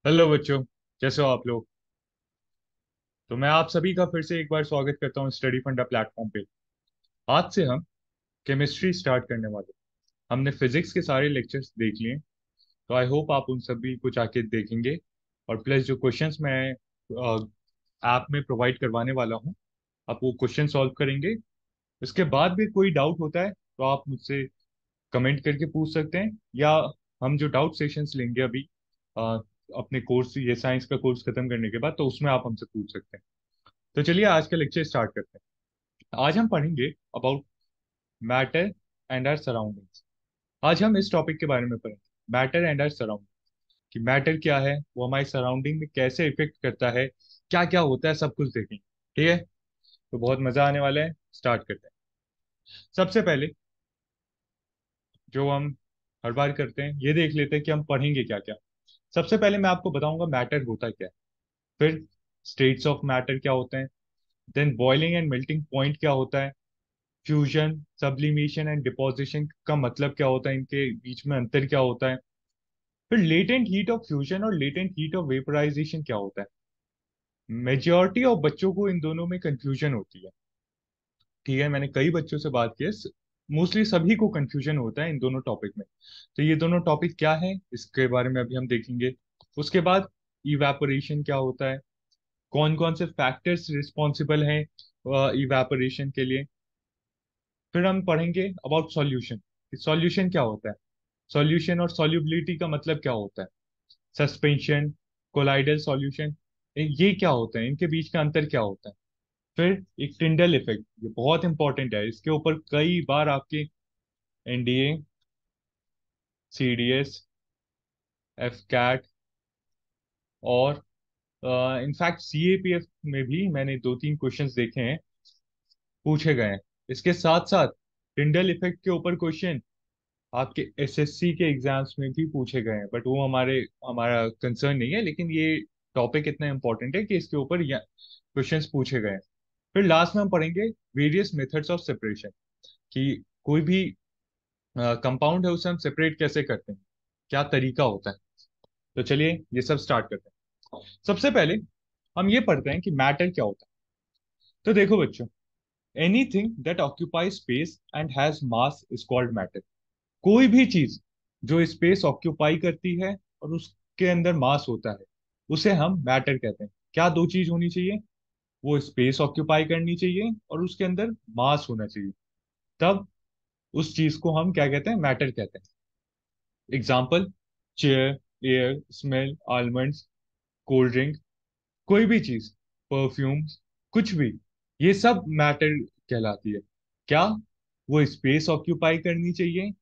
Hello बच्चों। कैसे हो आप लोग? तो मैं आप सभी का फिर से एक बार स्वागत करता हूँ स्टडी फंडा प्लेटफॉर्म पे। आज से हम केमिस्ट्री स्टार्ट करने वाले हैं। हमने फिजिक्स के सारे लेक्चर्स देख लिए, तो आई होप आप उन सभी को जाके देखेंगे। और प्लस जो क्वेश्चंस मैं ऐप में प्रोवाइड करवाने वाला हूँ, आप वो क्वेश्चन सॉल्व करेंगे। इसके बाद भी कोई डाउट होता है तो आप मुझसे कमेंट करके पूछ सकते हैं, या हम जो डाउट सेशंस लेंगे अभी अ, अपने कोर्स, ये साइंस का कोर्स खत्म करने के बाद, तो उसमें आप हमसे पूछ सकते हैं। तो चलिए आज का लेक्चर स्टार्ट करते हैं। आज हम पढ़ेंगे about matter and our surroundings. आज हम इस टॉपिक के बारे में पढ़ेंगे, मैटर एंड आवर सराउंडिंग, कि मैटर क्या है, वो हमारी सराउंडिंग में कैसे इफेक्ट करता है, क्या क्या होता है, सब कुछ देखेंगे। ठीक है, तो बहुत मजा आने वाला है। स्टार्ट करते हैं। सबसे पहले जो हम हर बार करते हैं, ये देख लेते हैं कि हम पढ़ेंगे क्या क्या। सबसे पहले मैं आपको बताऊंगा मैटर होता क्या है, फिर स्टेट्स ऑफ मैटर क्या होते हैं, then boiling and melting point क्या होता है, फ्यूजन, सब्लिमेशन एंड डिपोजिशन का मतलब क्या होता है, इनके बीच में अंतर क्या होता है, फिर लेटेंट हीट ऑफ फ्यूजन और लेटेंट हीट ऑफ वेपराइजेशन क्या होता है। मेजॉरिटी ऑफ बच्चों को इन दोनों में कंफ्यूजन होती है। ठीक है, मैंने कई बच्चों से बात की है, मोस्टली सभी को कंफ्यूजन होता है इन दोनों टॉपिक में। तो ये दोनों टॉपिक क्या है, इसके बारे में अभी हम देखेंगे। उसके बाद इवेपोरेशन क्या होता है, कौन कौन से फैक्टर्स रिस्पॉन्सिबल हैं इवेपोरेशन के लिए। फिर हम पढ़ेंगे अबाउट सॉल्यूशन, सॉल्यूशन क्या होता है, सॉल्यूशन और सॉल्युबिलिटी का मतलब क्या होता है, सस्पेंशन, कोलाइडल सॉल्यूशन, ये क्या होता है, इनके बीच का अंतर क्या होता है। फिर एक टिंडल इफेक्ट, ये बहुत इंपॉर्टेंट है, इसके ऊपर कई बार आपके एनडीए, सीडीएस, एफ कैट और इनफैक्ट सीएपीएफ में भी मैंने दो तीन क्वेश्चंस देखे हैं, पूछे गए हैं। इसके साथ साथ टिंडल इफेक्ट के ऊपर क्वेश्चन आपके एसएससी के एग्जाम्स में भी पूछे गए हैं, बट वो हमारा कंसर्न नहीं है, लेकिन ये टॉपिक इतना इंपॉर्टेंट है कि इसके ऊपर क्वेश्चंस पूछे गए हैं। फिर लास्ट में हम पढ़ेंगे वेरियस मेथड्स ऑफ सेपरेशन, कि कोई भी कंपाउंड है उसे हम सेपरेट कैसे करते हैं, क्या तरीका होता है। तो चलिए ये सब स्टार्ट करते हैं। सबसे पहले हम ये पढ़ते हैं कि मैटर क्या होता है। तो देखो बच्चों, anything that occupy space and has mass is called matter. कोई भी चीज जो स्पेस ऑक्यूपाई करती है और उसके अंदर मास होता है, उसे हम मैटर कहते हैं। क्या दो चीज होनी चाहिए, वो स्पेस ऑक्यूपाई करनी चाहिए और उसके अंदर मास होना चाहिए, तब उस चीज को हम क्या कहते हैं, मैटर कहते हैं। Example, chair, air, smell, almonds, cold drink, कोई भी चीज, परफ्यूम, कुछ भी, ये सब मैटर कहलाती है। क्या, वो स्पेस ऑक्यूपाई करनी चाहिए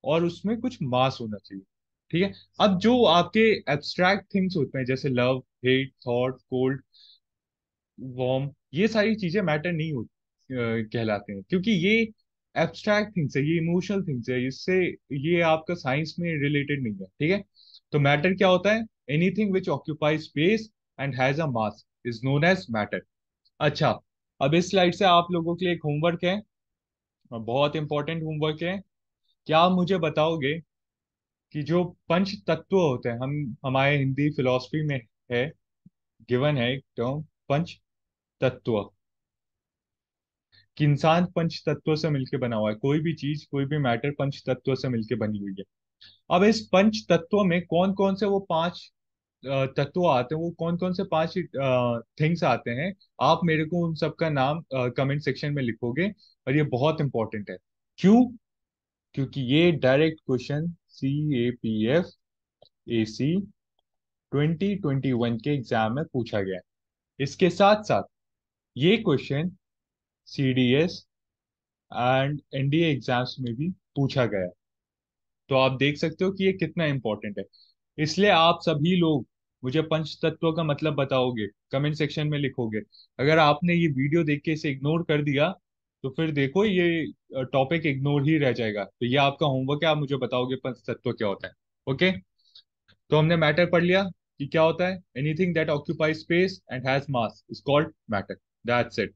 और उसमें कुछ मास होना चाहिए। ठीक है। अब जो आपके एब्स्ट्रैक्ट थिंग्स होते हैं, जैसे love, hate, thought, cold, warm, ये सारी चीजें मैटर नहीं होती, कहलाते हैं, क्योंकि ये एब्स्ट्रैक्ट थिंग्स है, ये इमोशनल थिंग्स है, इससे ये आपका साइंस में रिलेटेड नहीं है। ठीक है। तो मैटर क्या होता है, anything which occupy space and has a mass is known as matter. अच्छा, अब इस स्लाइड से आप लोगों के लिए एक होमवर्क है, और बहुत इंपॉर्टेंट होमवर्क है। क्या आप मुझे बताओगे कि जो पंच तत्व होते हैं, हम हमारे हिंदी फिलॉसफी में है, गिवन है एक टर्म पंच तत्व, कि इंसान पंच तत्वों से मिलकर बना हुआ है, कोई भी चीज, कोई भी मैटर पंच तत्वों से मिलकर बनी हुई है। अब इस पंच तत्वों में कौन कौन से वो पांच तत्व आते हैं, वो कौन कौन से पांच थिंग्स आते हैं, आप मेरे को उन सब का नाम कमेंट सेक्शन में लिखोगे। और ये बहुत इंपॉर्टेंट है। क्यों? क्योंकि ये डायरेक्ट क्वेश्चन CAPF AC 2021 के एग्जाम में पूछा गया है। इसके साथ साथ ये question CDS and NDA exams में भी पूछा गया है। तो आप देख सकते हो कि ये कितना इंपॉर्टेंट है। इसलिए आप सभी लोग मुझे पंच तत्व का मतलब बताओगे, कमेंट सेक्शन में लिखोगे। अगर आपने ये वीडियो देख के इसे इग्नोर कर दिया, तो फिर देखो ये टॉपिक इग्नोर ही रह जाएगा। तो ये आपका होमवर्क है, आप मुझे बताओगे पंच तत्व क्या होता है। ओके। तो हमने मैटर पढ़ लिया कि क्या होता है, anything that occupy space and has mass is called matter. That's it.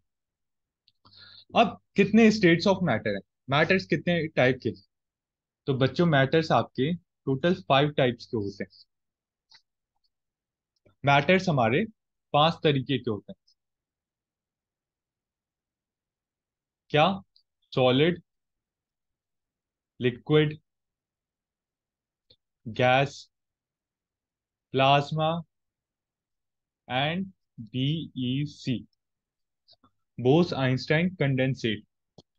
अब कितने स्टेट्स ऑफ मैटर है, मैटर्स कितने टाइप के हैं? तो बच्चों, मैटर्स आपके टोटल 5 टाइप्स के होते हैं। मैटर्स हमारे 5 तरीके के होते हैं। क्या? Solid, liquid, gas, plasma and BEC, Bose Einstein condensate.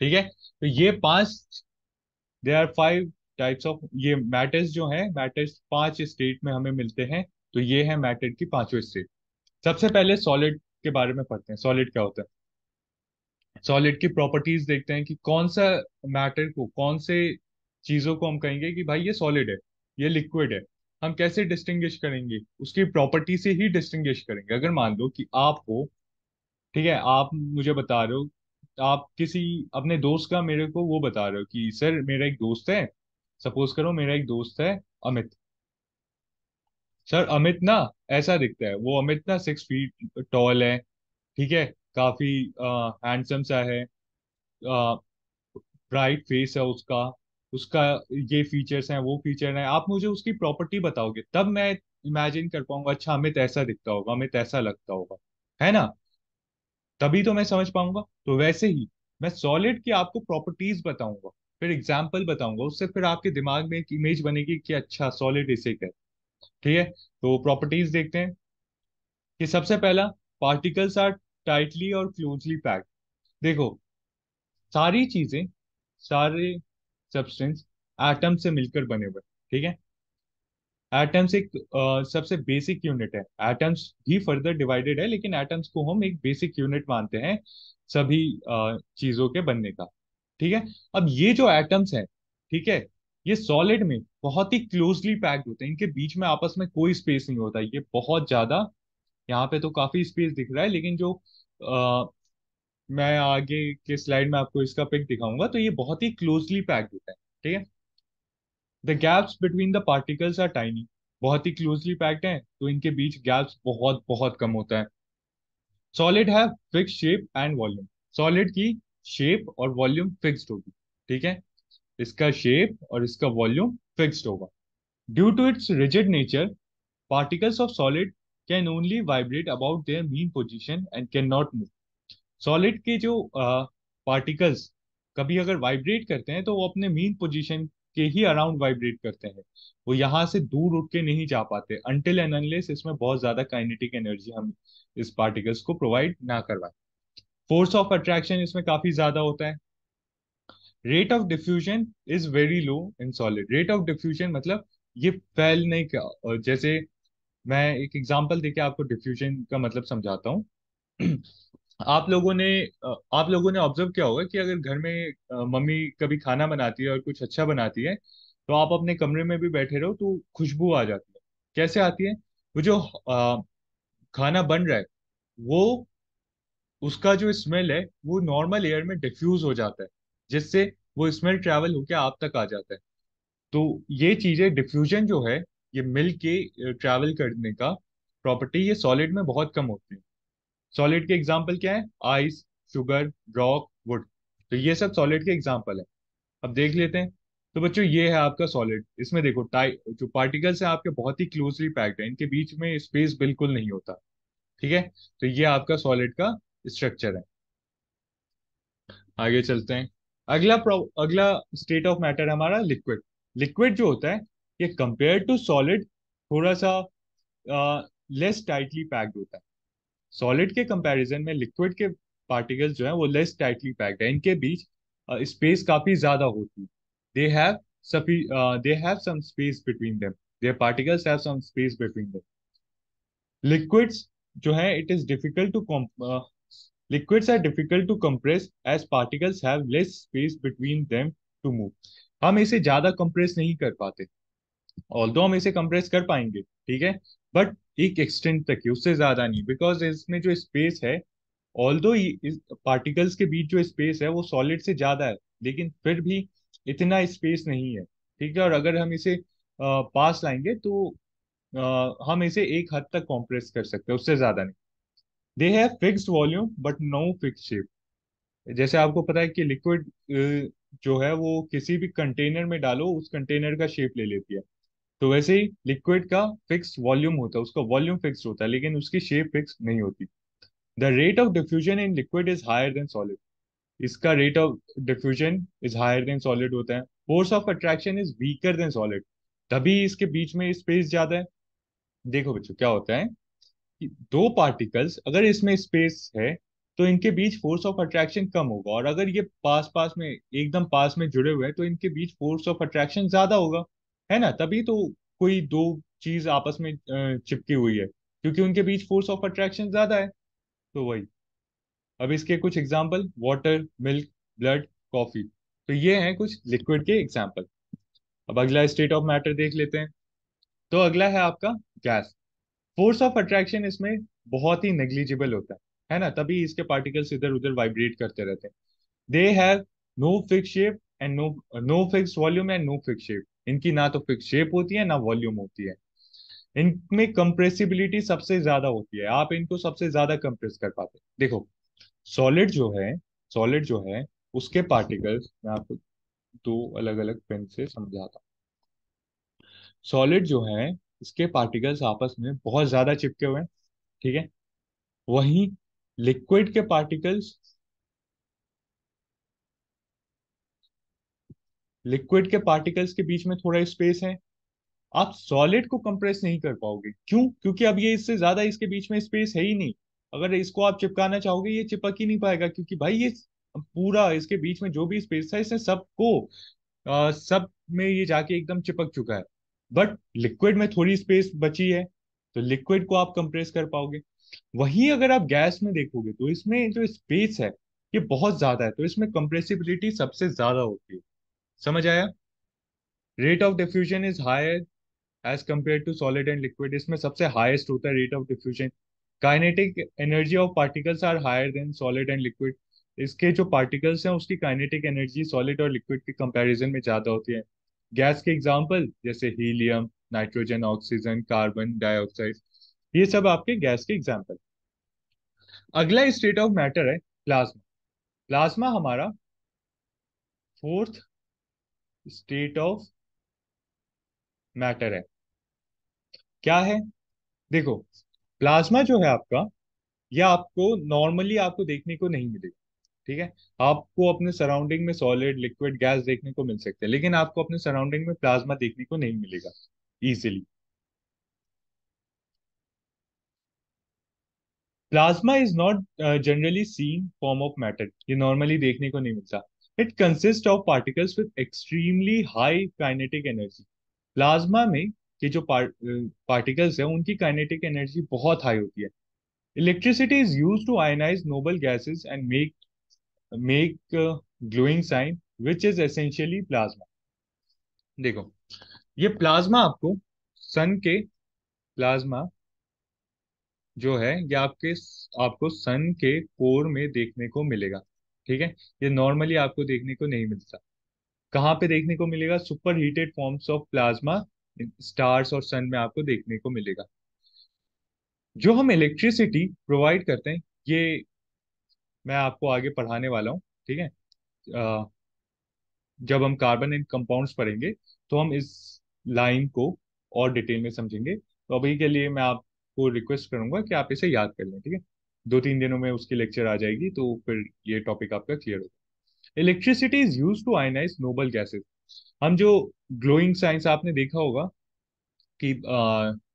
ठीक है, तो ये 5, देर आर 5 टाइप्स ऑफ ये मैटर्स जो हैं, मैटर्स 5 स्टेट में हमें मिलते हैं। तो ये है मैटर की 5 स्टेट। सबसे पहले सॉलिड के बारे में पढ़ते हैं, सॉलिड क्या होता है। सॉलिड की प्रॉपर्टीज देखते हैं कि कौन सा मैटर को, कौन से चीजों को हम कहेंगे कि भाई ये सॉलिड है, ये लिक्विड है। हम कैसे डिस्टिंग्विश करेंगे? उसकी प्रॉपर्टी से ही डिस्टिंग्विश करेंगे। अगर मान लो कि आप हो, ठीक है, आप मुझे बता रहे हो, आप किसी अपने दोस्त का मेरे को वो बता रहे हो कि सर मेरा एक दोस्त है, सपोज करो मेरा एक दोस्त है अमित। सर अमित ना ऐसा दिखता है, वो अमित ना 6 फीट टॉल है, ठीक है, काफी हैंडसम सा है, ब्राइट फेस है उसका, उसका ये फीचर्स हैं, वो फीचर हैं। आप मुझे उसकी प्रॉपर्टी बताओगे तब मैं इमेजिन कर पाऊंगा, अच्छा अमित ऐसा दिखता होगा, अमित ऐसा लगता होगा, है ना? तभी तो मैं समझ पाऊंगा। तो वैसे ही मैं सॉलिड की आपको प्रॉपर्टीज बताऊंगा, फिर एग्जाम्पल बताऊंगा, उससे फिर आपके दिमाग में एक इमेज बनेगी कि अच्छा सॉलिड इसे कहते हैं। ठीक है, तो प्रॉपर्टीज देखते हैं कि सबसे पहला, पार्टिकल्स आर टाइटली और क्लोजली पैक्ड। देखो, सारी चीजें, सारे सब्सटेंस एटम से मिलकर बने हुए हैं, ठीक है। एटम्स एक सबसे बेसिक यूनिट है। एटम्स भी फर्दर डिवाइडेड है, लेकिन एटम्स को हम एक बेसिक यूनिट मानते हैं सभी चीजों के बनने का। ठीक है, अब ये जो एटम्स हैं, ठीक है, ये सॉलिड में बहुत ही क्लोजली पैक्ड होते हैं, इनके बीच में आपस में कोई स्पेस नहीं होता, ये बहुत ज्यादा, यहाँ पे तो काफी स्पेस दिख रहा है, लेकिन जो अ, मैं आगे के स्लाइड में आपको इसका पिक दिखाऊंगा, तो ये बहुत ही क्लोजली पैक्ड होता है। ठीक है, the gaps between the particles are tiny, बहुत ही क्लोजली पैक्ड हैं, तो इनके बीच गैप्स बहुत बहुत कम होता है। सॉलिड है fix shape and volume, solid की शेप और वॉल्यूम फिक्स्ड होगी। ठीक है, इसका शेप और इसका वॉल्यूम फिक्स्ड होगा। Due to its rigid nature, particles of solid can only vibrate about their mean position and cannot move। Solid के जो पार्टिकल्स कभी अगर वाइब्रेट करते हैं तो वो अपने मीन पोजीशन के ही अराउंड वाइब्रेट करते हैं, वो यहाँ से दूर उठ के नहीं जा पाते, अनटिल एंड अनलेस इसमें बहुत ज्यादा काइनेटिक एनर्जी हम इस पार्टिकल्स को प्रोवाइड ना करवाएं। फोर्स ऑफ अट्रैक्शन इसमें काफी ज्यादा होता है। Rate of diffusion is very low in solid. Rate of diffusion मतलब ये फैलने का, जैसे मैं एक एग्जांपल देके आपको डिफ्यूजन का मतलब समझाता हूँ। आप लोगों ने ऑब्जर्व किया होगा कि अगर घर में मम्मी कभी खाना बनाती है और कुछ अच्छा बनाती है, तो आप अपने कमरे में भी बैठे रहो तो खुशबू आ जाती है। कैसे आती है? वो जो खाना बन रहा है, वो उसका जो स्मेल है वो नॉर्मल एयर में डिफ्यूज हो जाता है, जिससे वो स्मेल ट्रैवल होकर आप तक आ जाता है। तो ये चीजें डिफ्यूजन जो है, ये मिल के ट्रैवल करने का प्रॉपर्टी ये सॉलिड में बहुत कम होती है। सॉलिड के एग्जाम्पल क्या है? Ice, sugar, rock, would. तो ये सब सॉलिड के एग्जाम्पल है। अब देख लेते हैं। तो बच्चों ये है आपका सॉलिड, इसमें देखो टाइ जो पार्टिकल्स हैं आपके बहुत ही क्लोजली पैक्ड है, इनके बीच में स्पेस बिल्कुल नहीं होता। ठीक है, तो ये आपका सॉलिड का स्ट्रक्चर है। आगे चलते हैं। अगला स्टेट ऑफ मैटर हमारा लिक्विड। लिक्विड जो होता है, ये कंपेयर टू सॉलिड थोड़ा सा लेस टाइटली पैक्ड होता है। सॉलिड के कंपैरिजन में लिक्विड के पार्टिकल्स जो है वो लेस टाइटली पैक्ड है, इनके बीच स्पेस काफी ज्यादा होती है। They have they have some space between them, their particles have some space between them. Liquids जो है it is difficult to liquids are difficult to compress as particles have less space between them to move. हम इसे ज्यादा compress नहीं कर पाते, although हम इसे कंप्रेस कर पाएंगे, ठीक है, बट एक एक्सटेंट तक ही, उससे ज्यादा नहीं, बिकॉज इसमें जो स्पेस है, ऑल्दो इस पार्टिकल्स के बीच जो स्पेस है वो सॉलिड से ज्यादा है, लेकिन फिर भी इतना स्पेस नहीं है। ठीक है, और अगर हम इसे पास लाएंगे तो हम इसे एक हद तक कॉम्प्रेस कर सकते हैं, उससे ज्यादा नहीं। They have fixed volume but no fix shape. जैसे आपको पता है कि लिक्विड जो है वो किसी भी कंटेनर में डालो उस कंटेनर का शेप ले लेती है। तो वैसे ही लिक्विड का फिक्स वॉल्यूम होता है, उसका वॉल्यूम फिक्स होता है, लेकिन उसकी शेप फिक्स नहीं होती। The rate of diffusion in liquid is higher than solid. इसका rate of diffusion is higher than solid होता है। Force of attraction is weaker than solid, तभी इसके बीच में स्पेस ज्यादा है। देखो बच्चों क्या होता है कि दो पार्टिकल्स अगर इसमें स्पेस है तो इनके बीच फोर्स ऑफ अट्रैक्शन कम होगा, और अगर ये पास पास में एकदम पास में जुड़े हुए हैं तो इनके बीच फोर्स ऑफ अट्रैक्शन ज्यादा होगा, है ना? तभी तो कोई दो चीज आपस में चिपकी हुई है, क्योंकि उनके बीच फोर्स ऑफ अट्रैक्शन ज्यादा है। तो वही। अब इसके कुछ example, water, milk, blood, coffee. तो ये हैं कुछ लिक्विड के एग्जांपल। अब अगला स्टेट ऑफ मैटर देख लेते हैं। तो अगला है आपका गैस। फोर्स ऑफ अट्रैक्शन इसमें बहुत ही नेग्लिजिबल होता है ना? तभी इसके पार्टिकल्स इधर उधर वाइब्रेट करते रहते हैं। They have no fix shape and no no fix volume and no fix shape. इनकी ना तो फिक्स शेप होती है ना वॉल्यूम होती है। इनमें कंप्रेसिबिलिटी सबसे ज्यादा होती है, आप इनको सबसे ज्यादा कंप्रेस कर पाते हैं। देखो, सॉलिड जो है सॉलिड जो है उसके पार्टिकल्स, मैं आपको दो अलग अलग पेन से समझाता हूँ। सॉलिड जो है इसके पार्टिकल्स आपस में बहुत ज्यादा चिपके हुए हैं, ठीक है? वहीं लिक्विड के पार्टिकल्स लिक्विड के पार्टिकल्स के बीच में थोड़ा स्पेस है। आप सॉलिड को कंप्रेस नहीं कर पाओगे, क्यों? क्योंकि अब ये इससे ज्यादा इसके बीच में स्पेस है ही नहीं। अगर इसको आप चिपकाना चाहोगे ये चिपक ही नहीं पाएगा, क्योंकि भाई ये पूरा इसके बीच में जो भी स्पेस था इसने सबको सब में ये जाके एकदम चिपक चुका है। बट लिक्विड में थोड़ी स्पेस बची है, तो लिक्विड को आप कंप्रेस कर पाओगे। वहीं अगर आप गैस में देखोगे तो इसमें जो स्पेस है ये बहुत ज्यादा है, तो इसमें कंप्रेसिबिलिटी सबसे ज्यादा होती है। समझ आया? Rate of diffusion is higher as compare to solid and liquid. इसमें सबसे हाईएस्ट होता है rate of diffusion. Kinetic energy of particles are higher than solid and liquid. इसके जो पार्टिकल्स हैं उसकी काइनेटिक एनर्जी सॉलिड और लिक्विड के कंपैरिजन में ज्यादा होती है। गैस के एग्जांपल जैसे helium, nitrogen, oxygen, carbon dioxide, ये सब आपके गैस के एग्जांपल। अगला स्टेट ऑफ मैटर है प्लाज्मा। प्लाज्मा हमारा फोर्थ स्टेट ऑफ मैटर है। क्या है? देखो, प्लाज्मा जो है आपका, यह आपको नॉर्मली आपको देखने को नहीं मिलेगा, ठीक है? आपको अपने सराउंडिंग में सॉलिड, लिक्विड, गैस देखने को मिल सकते हैं, लेकिन आपको अपने सराउंडिंग में प्लाज्मा देखने को नहीं मिलेगा easily. Plasma is not generally seen form of matter, ये नॉर्मली देखने को नहीं मिलता। It consist of particles with extremely high kinetic energy. Plasma में के जो पार्टिकल्स हैं उनकी काइनेटिक एनर्जी बहुत हाई होती है। Electricity is use to ionise noble gases and make glowing sign which is essentially plasma. देखो, ये प्लाज्मा आपको सन के प्लाज्मा जो है ये आपको सन के कोर में देखने को मिलेगा, ठीक है? ये नॉर्मली आपको देखने को नहीं मिलता। कहाँ पे देखने को मिलेगा? Super heated forms of plasma stars और सन में आपको देखने को मिलेगा। जो हम इलेक्ट्रिसिटी प्रोवाइड करते हैं ये मैं आपको आगे पढ़ाने वाला हूँ, ठीक है? अ, जब हम कार्बन एंड कंपाउंड्स पढ़ेंगे तो हम इस लाइन को और डिटेल में समझेंगे। तो अभी के लिए मैं आपको रिक्वेस्ट करूंगा कि आप इसे याद कर लें, ठीक है? 2-3 दिनों में उसकी लेक्चर आ जाएगी तो फिर ये टॉपिक आपका क्लियर होगा। Electricity is use to ionise noble gases. हम जो ग्लोइंग साइंस आपने देखा होगा कि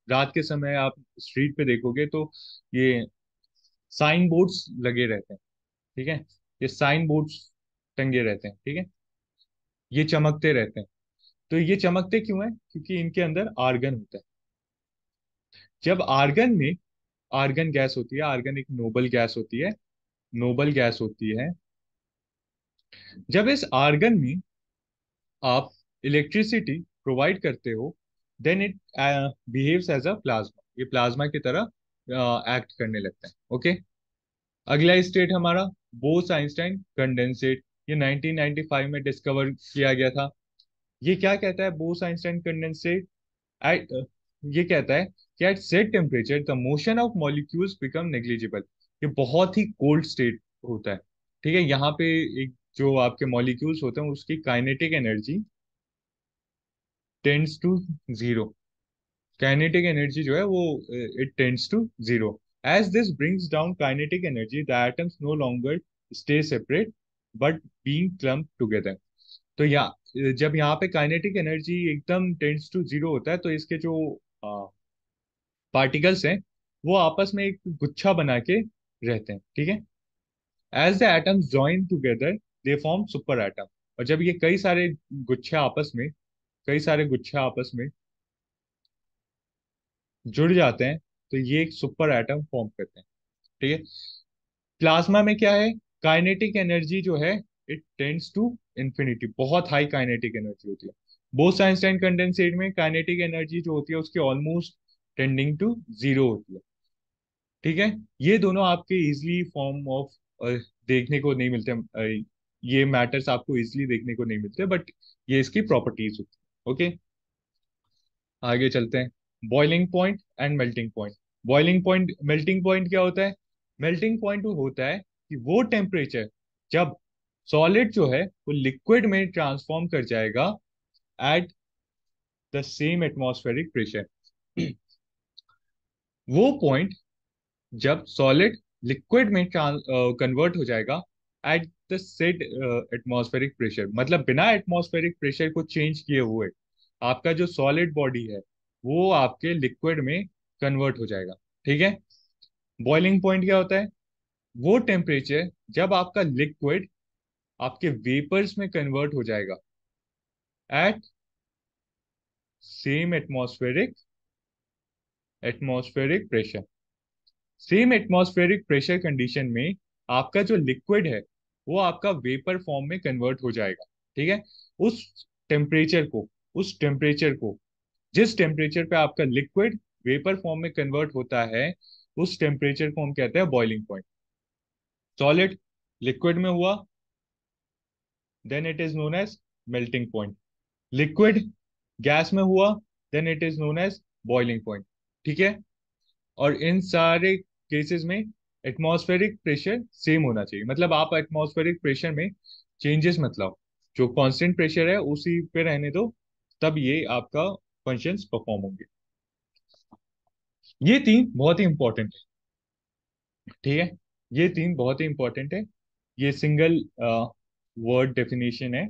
रात के समय आप स्ट्रीट पे देखोगे तो ये साइन बोर्ड्स लगे रहते हैं, ठीक है? ये साइन बोर्ड्स टंगे रहते हैं, ठीक है? ये चमकते रहते हैं। तो ये चमकते क्यों है? क्योंकि इनके अंदर आर्गन होता है। जब आर्गन में आर्गन गैस होती है, आर्गन एक नोबल गैस होती है, नोबल गैस होती है। जब इस आर्गन में आप इलेक्ट्रिसिटी प्रोवाइड करते हो then it behaves as a plasma, ये प्लाज्मा की तरह एक्ट करने लगता है। ओके। अगला स्टेट हमारा बोस आइंस्टाइन कंडेंसेट। ये 1995 में डिस्कवर किया गया था। ये क्या कहता है बोस आइंस्टाइन कंडेंसेट? एट ये कहता है कि at set temperature the motion of molecules become negligible. ये बहुत ही कोल्ड स्टेट होता है, ठीक है? यहाँ पे एक जो आपके मॉलिक्यूल्स होते हैं उसकी kinetic energy tends to zero. Kinetic energy जो है वो it tends to zero. As this brings down kinetic energy the atoms no longer stay separate but being clump together. तो जब यहाँ पे काइनेटिक एनर्जी एकदम टेंड्स टू जीरो होता है तो इसके जो पार्टिकल्स हैं वो आपस में एक गुच्छा बना के रहते हैं, ठीक है। As the atoms join together they form super atom. और जब ये कई सारे गुच्छे आपस में जुड़ जाते हैं तो ये एक सुपर एटम फॉर्म करते हैं, ठीक है। प्लाज्मा में क्या है, काइनेटिक एनर्जी जो है इट टेंड्स टू इंफिनिटी, बहुत हाई काइनेटिक एनर्जी होती है। बोथ आइंस्टाइन कंडेंसेट में काइनेटिक एनर्जी जो होती है उसकी ऑलमोस्ट टेंडिंग टू जीरो होती है, ठीक है। ये दोनों आपके इजिली फॉर्म ऑफ देखने को नहीं मिलते, ये मैटर्स आपको इजिली देखने को नहीं मिलते, बट ये इसकी प्रॉपर्टीज होती है, ओके। आगे चलते हैं। Boiling point and melting point. Boiling point, melting point क्या होता है? मेल्टिंग पॉइंट वो होता है कि वो टेम्परेचर जब सॉलिड जो है वो लिक्विड में ट्रांसफॉर्म कर जाएगा at the same atmospheric pressure. वो पॉइंट जब सॉलिड लिक्विड में कन्वर्ट हो जाएगा at the set atmospheric pressure, मतलब बिना एटमॉस्फेरिक प्रेशर को चेंज किए हुए आपका जो सॉलिड बॉडी है वो आपके लिक्विड में कन्वर्ट हो जाएगा, ठीक है। बॉइलिंग पॉइंट क्या होता है? वो टेम्परेचर जब आपका लिक्विड आपके वेपर्स में कन्वर्ट हो जाएगा at same atmospheric pressure. Same atmospheric pressure condition में आपका जो लिक्विड है वो आपका वेपर फॉर्म में कन्वर्ट हो जाएगा, ठीक है। उस टेम्परेचर को उस टेम्परेचर को जिस टेम्परेचर पे आपका लिक्विड वेपर फॉर्म में कन्वर्ट होता है उस टेम्परेचर को हम कहते हैं बॉइलिंग पॉइंट। सॉलिड लिक्विड में हुआ, then it is known as melting point. Liquid gas में हुआ, then it is known as boiling point, ठीक है। और इन सारे केसेस में एटमॉस्फेरिक प्रेशर सेम होना चाहिए, मतलब आप एटमॉस्फेरिक प्रेशर में चेंजेस मत लाओ, जो कांस्टेंट प्रेशर है उसी पे रहने दो, तब ये आपका फंक्शंस परफॉर्म होंगे। ये तीन बहुत ही इंपॉर्टेंट है, ठीक है। ये तीन बहुत ही इंपॉर्टेंट है। ये सिंगल वर्ड डेफिनेशन है।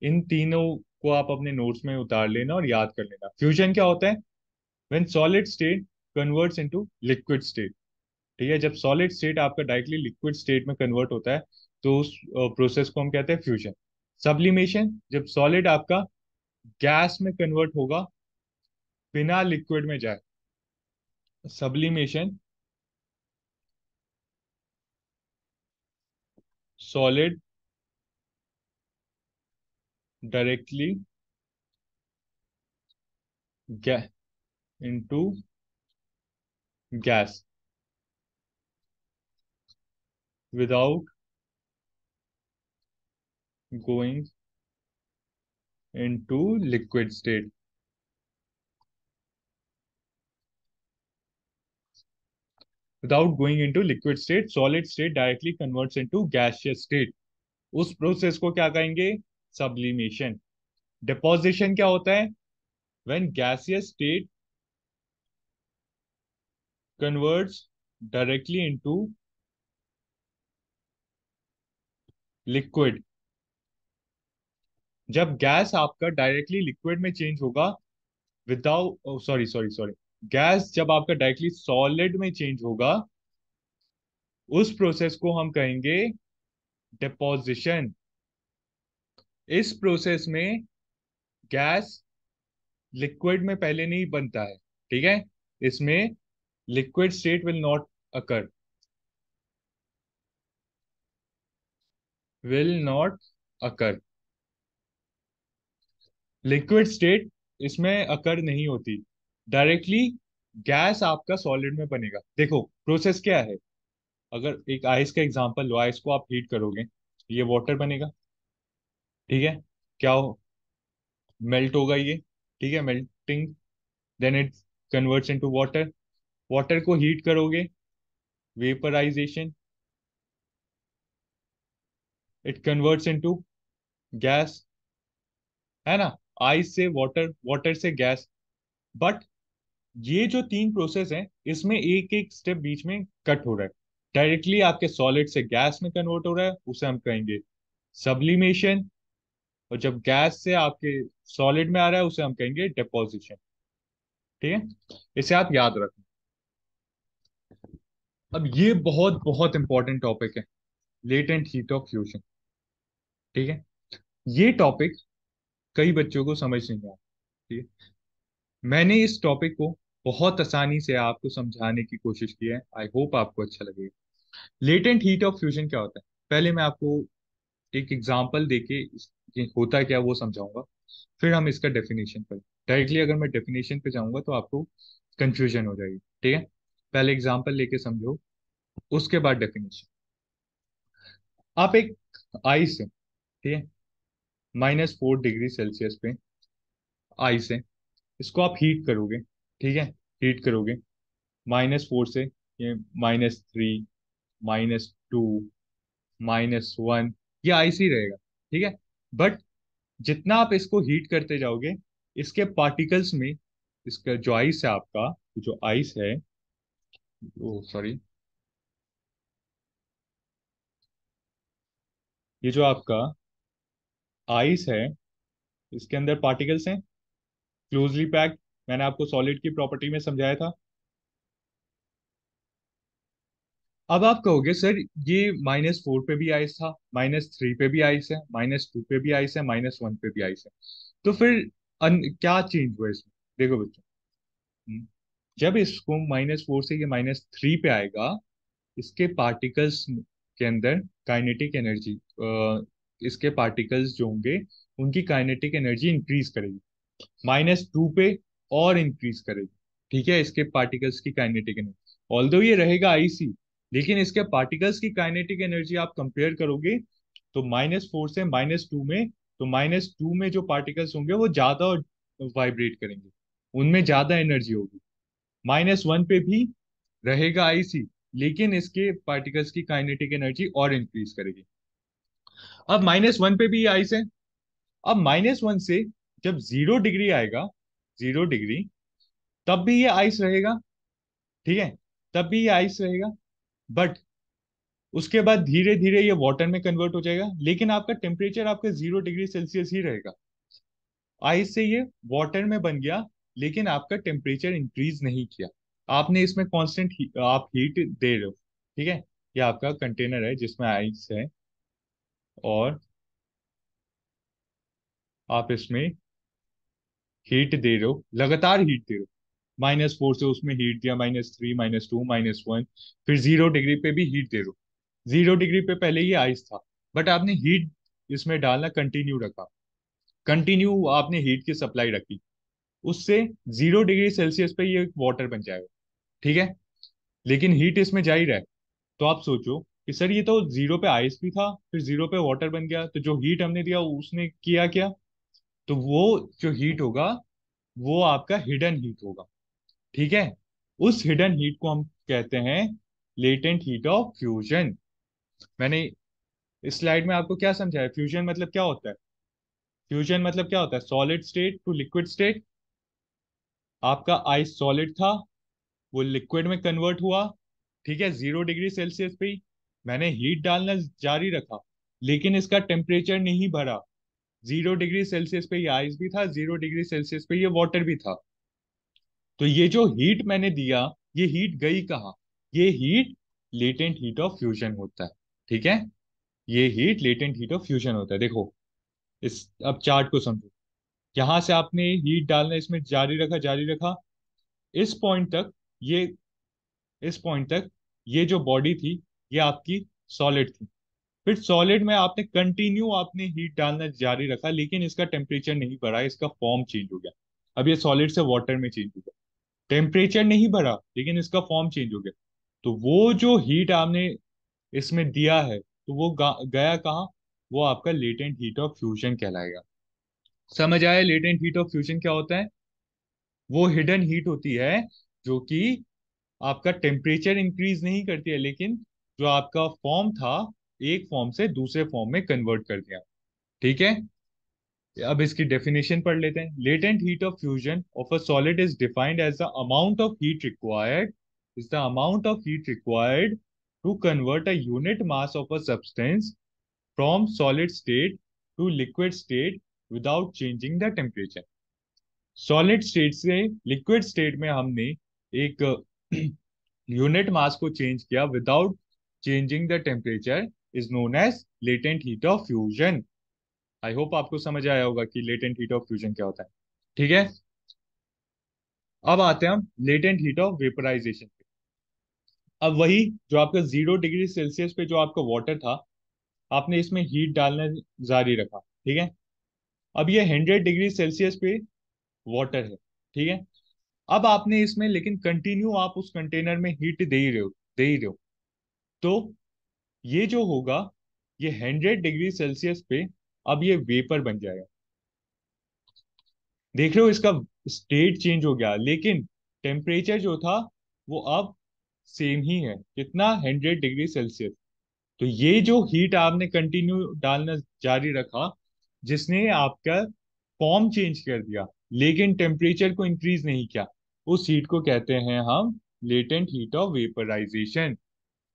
इन तीनों को आप अपने नोट्स में उतार लेना और याद कर लेना। फ्यूजन क्या होता है? When solid state converts into liquid state, ठीक है। जब सॉलिड स्टेट आपका डायरेक्टली लिक्विड स्टेट में कन्वर्ट होता है तो उस प्रोसेस को हम कहते हैं फ्यूजन। सब्लिमेशन, जब सॉलिड आपका गैस में कन्वर्ट होगा बिना लिक्विड में जाए। Sublimation, solid directly into gas without going into liquid state. Without going into liquid state solid state directly converts into gaseous state. उस प्रोसेस को क्या कहेंगे? सब्लिमेशन। डिपोजिशन क्या होता है? When gaseous state converts directly into liquid। जब gas आपका directly liquid में चेंज होगा without, sorry sorry sorry, gas जब आपका डायरेक्टली सॉलिड में चेंज होगा उस प्रोसेस को हम कहेंगे डिपोजिशन। इस प्रोसेस में गैस लिक्विड में पहले नहीं बनता है, ठीक है। इसमें liquid state will not occur, will not occur. Liquid state इसमें अकर नहीं होती, डायरेक्टली गैस आपका सॉलिड में बनेगा। देखो प्रोसेस क्या है, अगर एक आइस का एग्जांपल लो, आइस को आप हीट करोगे ये वाटर बनेगा, ठीक है। क्या हो, मेल्ट होगा ये, ठीक है, melting, then it converts into water. Water को हीट करोगे, vaporisation, it converts into gas, है ना। आइस से वाटर, वाटर से गैस। बट ये जो तीन प्रोसेस हैं, इसमें एक एक स्टेप बीच में कट हो रहा है। डायरेक्टली आपके सॉलिड से गैस में कन्वर्ट हो रहा है, उसे हम कहेंगे सब्लिमेशन। और जब गैस से आपके सॉलिड में आ रहा है, उसे हम कहेंगे डेपोजिशन। ठीक है, इसे आप याद रखें। अब ये बहुत बहुत इंपॉर्टेंट टॉपिक है, लेटेंट हीट ऑफ फ्यूजन। ठीक है, ये टॉपिक कई बच्चों को समझ नहीं आता। ठीक है, मैंने इस टॉपिक को बहुत आसानी से आपको समझाने की कोशिश की है। आई होप आपको अच्छा लगेगा। लेटेंट हीट ऑफ फ्यूजन क्या होता है, पहले मैं आपको एक एग्जांपल देके ये होता क्या वो समझाऊंगा, फिर हम इसका डेफिनेशन करें। डायरेक्टली अगर मैं डेफिनेशन पे जाऊंगा तो आपको कंफ्यूजन हो जाएगी। ठीक है, पहले एग्जांपल लेके समझो, उसके बाद डेफिनेशन। आप एक आइस है, ठीक है, -4 डिग्री सेल्सियस पे आइस है, इसको आप हीट करोगे। ठीक है, हीट करोगे -4 से, ये -3, -2, -1, ये आइस ही रहेगा। ठीक है, बट जितना आप इसको हीट करते जाओगे, इसके पार्टिकल्स में, इसका जो आइस है आपका, जो आइस है, ओ सॉरी, ये जो आपका आइस है, इसके अंदर पार्टिकल्स हैं, क्लोजली पैक्ड। मैंने आपको सॉलिड की प्रॉपर्टी में समझाया था। अब आप कहोगे सर, ये -4 पे भी आइस था, -3 पे भी आइस है, -2 पे भी आइस है, -1 पे भी आइस है, तो फिर क्या चेंज हुआ इसमें? देखो बच्चों, हम्म, जब इसको -4 से ये -3 पे आएगा, इसके पार्टिकल्स के अंदर काइनेटिक एनर्जी, इसके पार्टिकल्स जो होंगे, उनकी काइनेटिक एनर्जी इंक्रीज करेगी। -2 पे और इंक्रीज करेगी। ठीक है, इसके पार्टिकल्स की काइनेटिक एनर्जी, ऑल्दो ये रहेगा आईसी, लेकिन इसके पार्टिकल्स की काइनेटिक एनर्जी आप कंपेयर करोगे, तो -4 से -2 में, तो -2 में जो पार्टिकल्स होंगे वो ज्यादा वाइब्रेट करेंगे, उनमें ज्यादा एनर्जी होगी। -1 पे भी रहेगा आईसी, लेकिन इसके पार्टिकल्स की काइनेटिक एनर्जी और इंक्रीज करेगी। अब -1 पे भी आइस है। अब -1 से जब 0 डिग्री आएगा, 0 डिग्री, तब भी ये आइस रहेगा। ठीक है, तब भी ये आइस रहेगा, बट उसके बाद धीरे धीरे ये वाटर में कन्वर्ट हो जाएगा, लेकिन आपका टेम्परेचर आपका 0 डिग्री सेल्सियस ही रहेगा। आइस से ये वाटर में बन गया, लेकिन आपका टेम्परेचर इंक्रीज नहीं किया। आपने इसमें कांस्टेंट आप हीट दे रहे हो। ठीक है, ये आपका कंटेनर है जिसमें आइस है, और आप इसमें हीट दे रहे हो, लगातार हीट दे रहे हो। -4 से उसमें हीट दिया, -3, -2, -1, फिर 0 डिग्री पे भी हीट दे रहे हो। 0 डिग्री पे पहले ही आइस था, बट आपने हीट इसमें डालना कंटिन्यू रखा, कंटिन्यू आपने हीट की सप्लाई रखी, उससे 0 डिग्री सेल्सियस पे ये वाटर बन जाएगा। ठीक है, लेकिन हीट इसमें जा ही रहा है। तो आप सोचो कि सर, ये तो 0 पे आइस भी था, फिर 0 पे वाटर बन गया, तो जो हीट हमने दिया उसने किया क्या? तो वो जो हीट होगा, वो आपका हिडन हीट होगा। ठीक है, उस हिडन हीट को हम कहते हैं लेटेंट हीट ऑफ फ्यूजन। मैंने इस स्लाइड में आपको क्या समझाया? फ्यूजन मतलब क्या होता है? फ्यूजन मतलब क्या होता है? Solid state to liquid state. आपका आइस सॉलिड था, वो लिक्विड में कन्वर्ट हुआ। ठीक है, 0 डिग्री सेल्सियस पे ही मैंने हीट डालना जारी रखा, लेकिन इसका टेम्परेचर नहीं बढ़ा। 0 डिग्री सेल्सियस पे ये आइस भी था, 0 डिग्री सेल्सियस पे ये वाटर भी था। तो ये जो हीट मैंने दिया, ये हीट गई कहाँ? ये heat latent heat of fusion होता है। ठीक है, ये heat latent heat of fusion होता है। देखो, इस अब चार्ट को समझो। यहां से आपने हीट डालना इसमें जारी रखा, जारी रखा, इस पॉइंट तक, ये इस पॉइंट तक ये जो बॉडी थी, ये आपकी सॉलिड थी। फिर सॉलिड में आपने कंटिन्यू आपने हीट डालना जारी रखा, लेकिन इसका टेम्परेचर नहीं बढ़ा, इसका फॉर्म चेंज हो गया। अब ये सॉलिड से वाटर में चेंज हो गया, टेम्परेचर नहीं बढ़ा, लेकिन इसका फॉर्म चेंज हो गया। तो वो जो हीट आपने इसमें दिया है, तो वो गया कहाँ? वो आपका लेटेंट हीट ऑफ फ्यूजन कहलाएगा। समझ आया लेटेंट हीट ऑफ फ्यूजन क्या होता है? वो हिडन हीट होती है, जो कि आपका टेम्परेचर इंक्रीज नहीं करती है, लेकिन जो आपका फॉर्म था, एक फॉर्म से दूसरे फॉर्म में कन्वर्ट कर दिया। ठीक है, अब इसकी डेफिनेशन पढ़ लेते हैं। Latent heat of fusion of a solid is defined as the amount of heat required is the amount of heat required to convert a unit mass of a substance from solid state to liquid state without changing the temperature. Solid state से liquid state में हमने एक unit mass को change किया without changing the temperature is known as latent heat of fusion. I hope आपको समझ आया होगा कि लेटेंट हीट ऑफ फ्यूजन क्या होता है। ठीक है, अब आते हैं हम लेटेंट हीट ऑफ वेपराइजेशन पे। अब वही जो आपका 0 डिग्री सेल्सियस पे जो आपका वाटर था, आपने इसमें हीट डालना जारी रखा। ठीक है, अब ये 100 डिग्री सेल्सियस पे वाटर है। ठीक है, अब आपने इसमें लेकिन कंटिन्यू आप उस कंटेनर में हीट दे ही रहे हो, दे ही रहे हो। तो ये जो होगा, ये 100 डिग्री सेल्सियस पे अब ये वेपर बन जाएगा। देख रहे हो, इसका स्टेट चेंज हो गया, लेकिन टेम्परेचर जो था वो अब सेम ही है। कितना? 100 डिग्री सेल्सियस। तो ये जो हीट आपने कंटिन्यू डालना जारी रखा, जिसने आपका फॉर्म चेंज कर दिया लेकिन टेम्परेचर को इंक्रीज नहीं किया, उस हीट को कहते हैं हम लेटेंट हीट ऑफ वेपराइजेशन।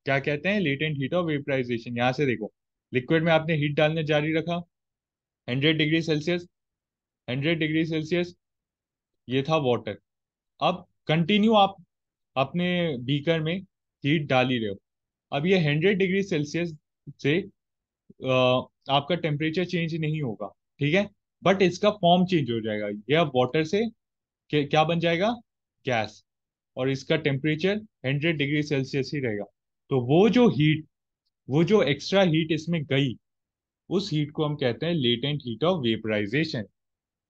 क्या कहते हैं? Latent heat of vaporisation. यहां से देखो, लिक्विड में आपने हीट डालना जारी रखा 100 डिग्री सेल्सियस, 100 डिग्री सेल्सियस, ये था वाटर। अब कंटिन्यू आप अपने बीकर में हीट डाल ही रहे हो। अब ये 100 डिग्री सेल्सियस से आपका टेम्परेचर चेंज नहीं होगा। ठीक है, बट इसका फॉर्म चेंज हो जाएगा। ये अब वाटर से क्या बन जाएगा? गैस। और इसका टेम्परेचर 100 डिग्री सेल्सियस ही रहेगा। तो वो जो एक्स्ट्रा हीट इसमें गई, उस हीट को हम कहते हैं लेटेंट हीट ऑफ वेपराइजेशन।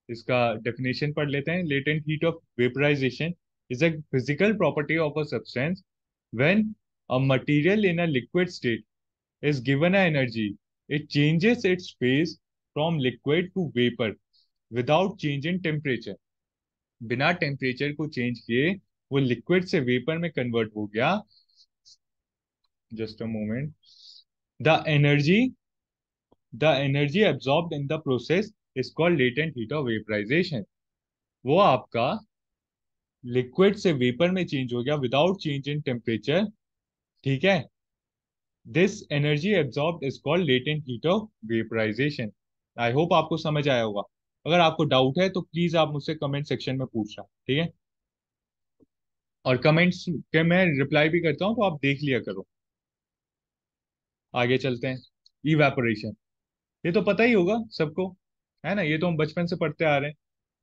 इसका डेफिनेशन पढ़ लेते हैं। Latent heat of vaporisation is a physical property of a substance when a material in a liquid state is given a energy, it changes its phase from liquid to vapor without change in temperature। बिना temperature को change किए वो liquid से vapour में convert हो गया। Just a moment. The energy the energy absorbed in the process is called latent heat of vaporisation. वो आपका लिक्विड से वेपर में चेंज हो गया विदाउट चेंज इन टेम्परेचर। ठीक है, this energy absorbed is called latent heat of vaporisation. I hope आपको समझ आया होगा। अगर आपको डाउट है तो प्लीज आप मुझसे कमेंट सेक्शन में पूछना। ठीक है, और कमेंट्स के मैं रिप्लाई भी करता हूँ, तो आप देख लिया करो। आगे चलते हैं। इवेपोरेशन, ये तो पता ही होगा सबको, है ना? ये तो हम बचपन से पढ़ते आ रहे हैं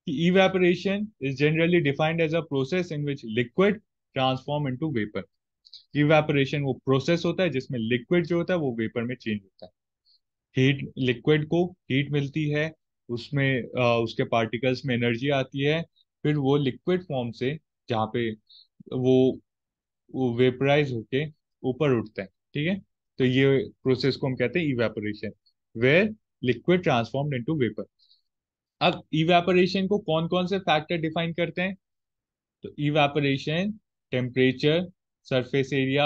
कि evaporation is generally defined as a process in which liquid transform into vapour. Evaporation वो प्रोसेस होता है जिसमें लिक्विड जो होता है वो वेपर में चेंज होता है। हीट, लिक्विड को हीट मिलती है, उसमें उसके पार्टिकल्स में एनर्जी आती है, फिर वो लिक्विड फॉर्म से, जहाँ पे वो वो वेपराइज होके ऊपर उठते हैं। ठीक है, तो ये प्रोसेस को हम कहते हैं evaporation, where liquid transformed into vapour. अब इवेपोरेशन को कौन कौन से फैक्टर डिफाइन करते हैं? तो evaporation temperature, surface area,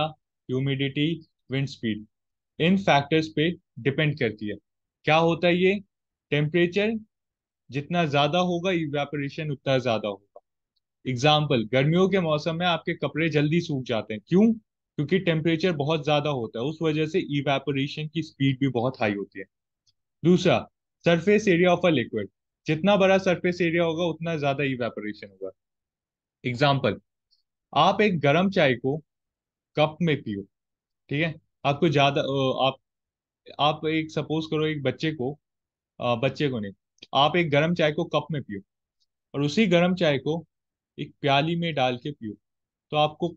humidity, wind speed, in factors पे डिपेंड करती है। क्या होता है ये? टेम्परेचर जितना ज्यादा होगा, इवेपोरेशन उतना ज्यादा होगा। एग्जाम्पल, गर्मियों के मौसम में आपके कपड़े जल्दी सूख जाते हैं। क्यों? क्योंकि टेम्परेचर बहुत ज्यादा होता है, उस वजह से इवेपोरेशन की स्पीड भी बहुत हाई होती है। दूसरा, surface area of a liquid, जितना बड़ा सरफेस एरिया होगा उतना ज्यादा इवेपोरेशन होगा। एग्जाम्पल, आप एक गर्म चाय को कप में पियो। ठीक है, आपको ज्यादा आप एक सपोज करो, एक बच्चे को नहीं, आप एक गर्म चाय को कप में पियो और उसी गर्म चाय को एक प्याली में डाल के पियो, तो आपको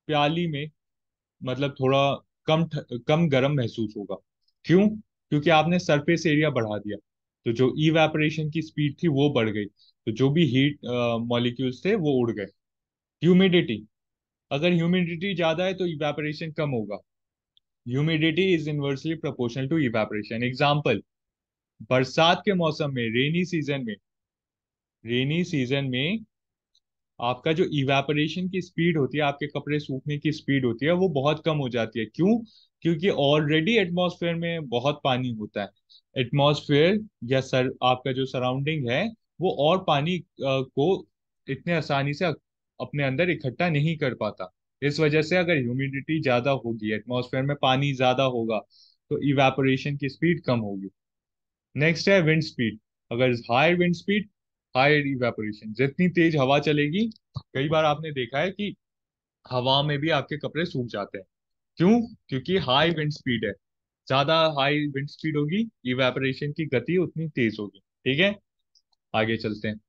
प्याली में मतलब थोड़ा कम गर्म महसूस होगा। क्यों? क्योंकि आपने सरफेस एरिया बढ़ा दिया, तो जो इवेपोरेशन की स्पीड थी वो बढ़ गई, तो जो भी हीट मॉलिक्यूल्स थे वो उड़ गए। ह्यूमिडिटी, अगर ह्यूमिडिटी ज्यादा है तो इवेपोरेशन कम होगा। Humidity is inversely proportional to evaporation. Example, बरसात के मौसम में, रेनी सीजन में आपका जो इवेपोरेशन की स्पीड होती है, आपके कपड़े सूखने की स्पीड होती है, वो बहुत कम हो जाती है। क्यों? क्योंकि ऑलरेडी एटमॉस्फेयर में बहुत पानी होता है। एटमॉस्फेयर या सर आपका जो सराउंडिंग है, वो और पानी को इतने आसानी से अपने अंदर इकट्ठा नहीं कर पाता। इस वजह से अगर ह्यूमिडिटी ज्यादा होगी, एटमॉस्फेयर में पानी ज्यादा होगा, तो इवेपोरेशन की स्पीड कम होगी। नेक्स्ट है विंड स्पीड। अगर high wind speed, high evaporation. जितनी तेज हवा चलेगी, कई बार आपने देखा है कि हवा में भी आपके कपड़े सूख जाते हैं। क्यों? क्योंकि हाई विंड स्पीड है। ज्यादा हाई विंड स्पीड होगी, इवेपोरेशन की गति उतनी तेज होगी। ठीक है, आगे चलते हैं।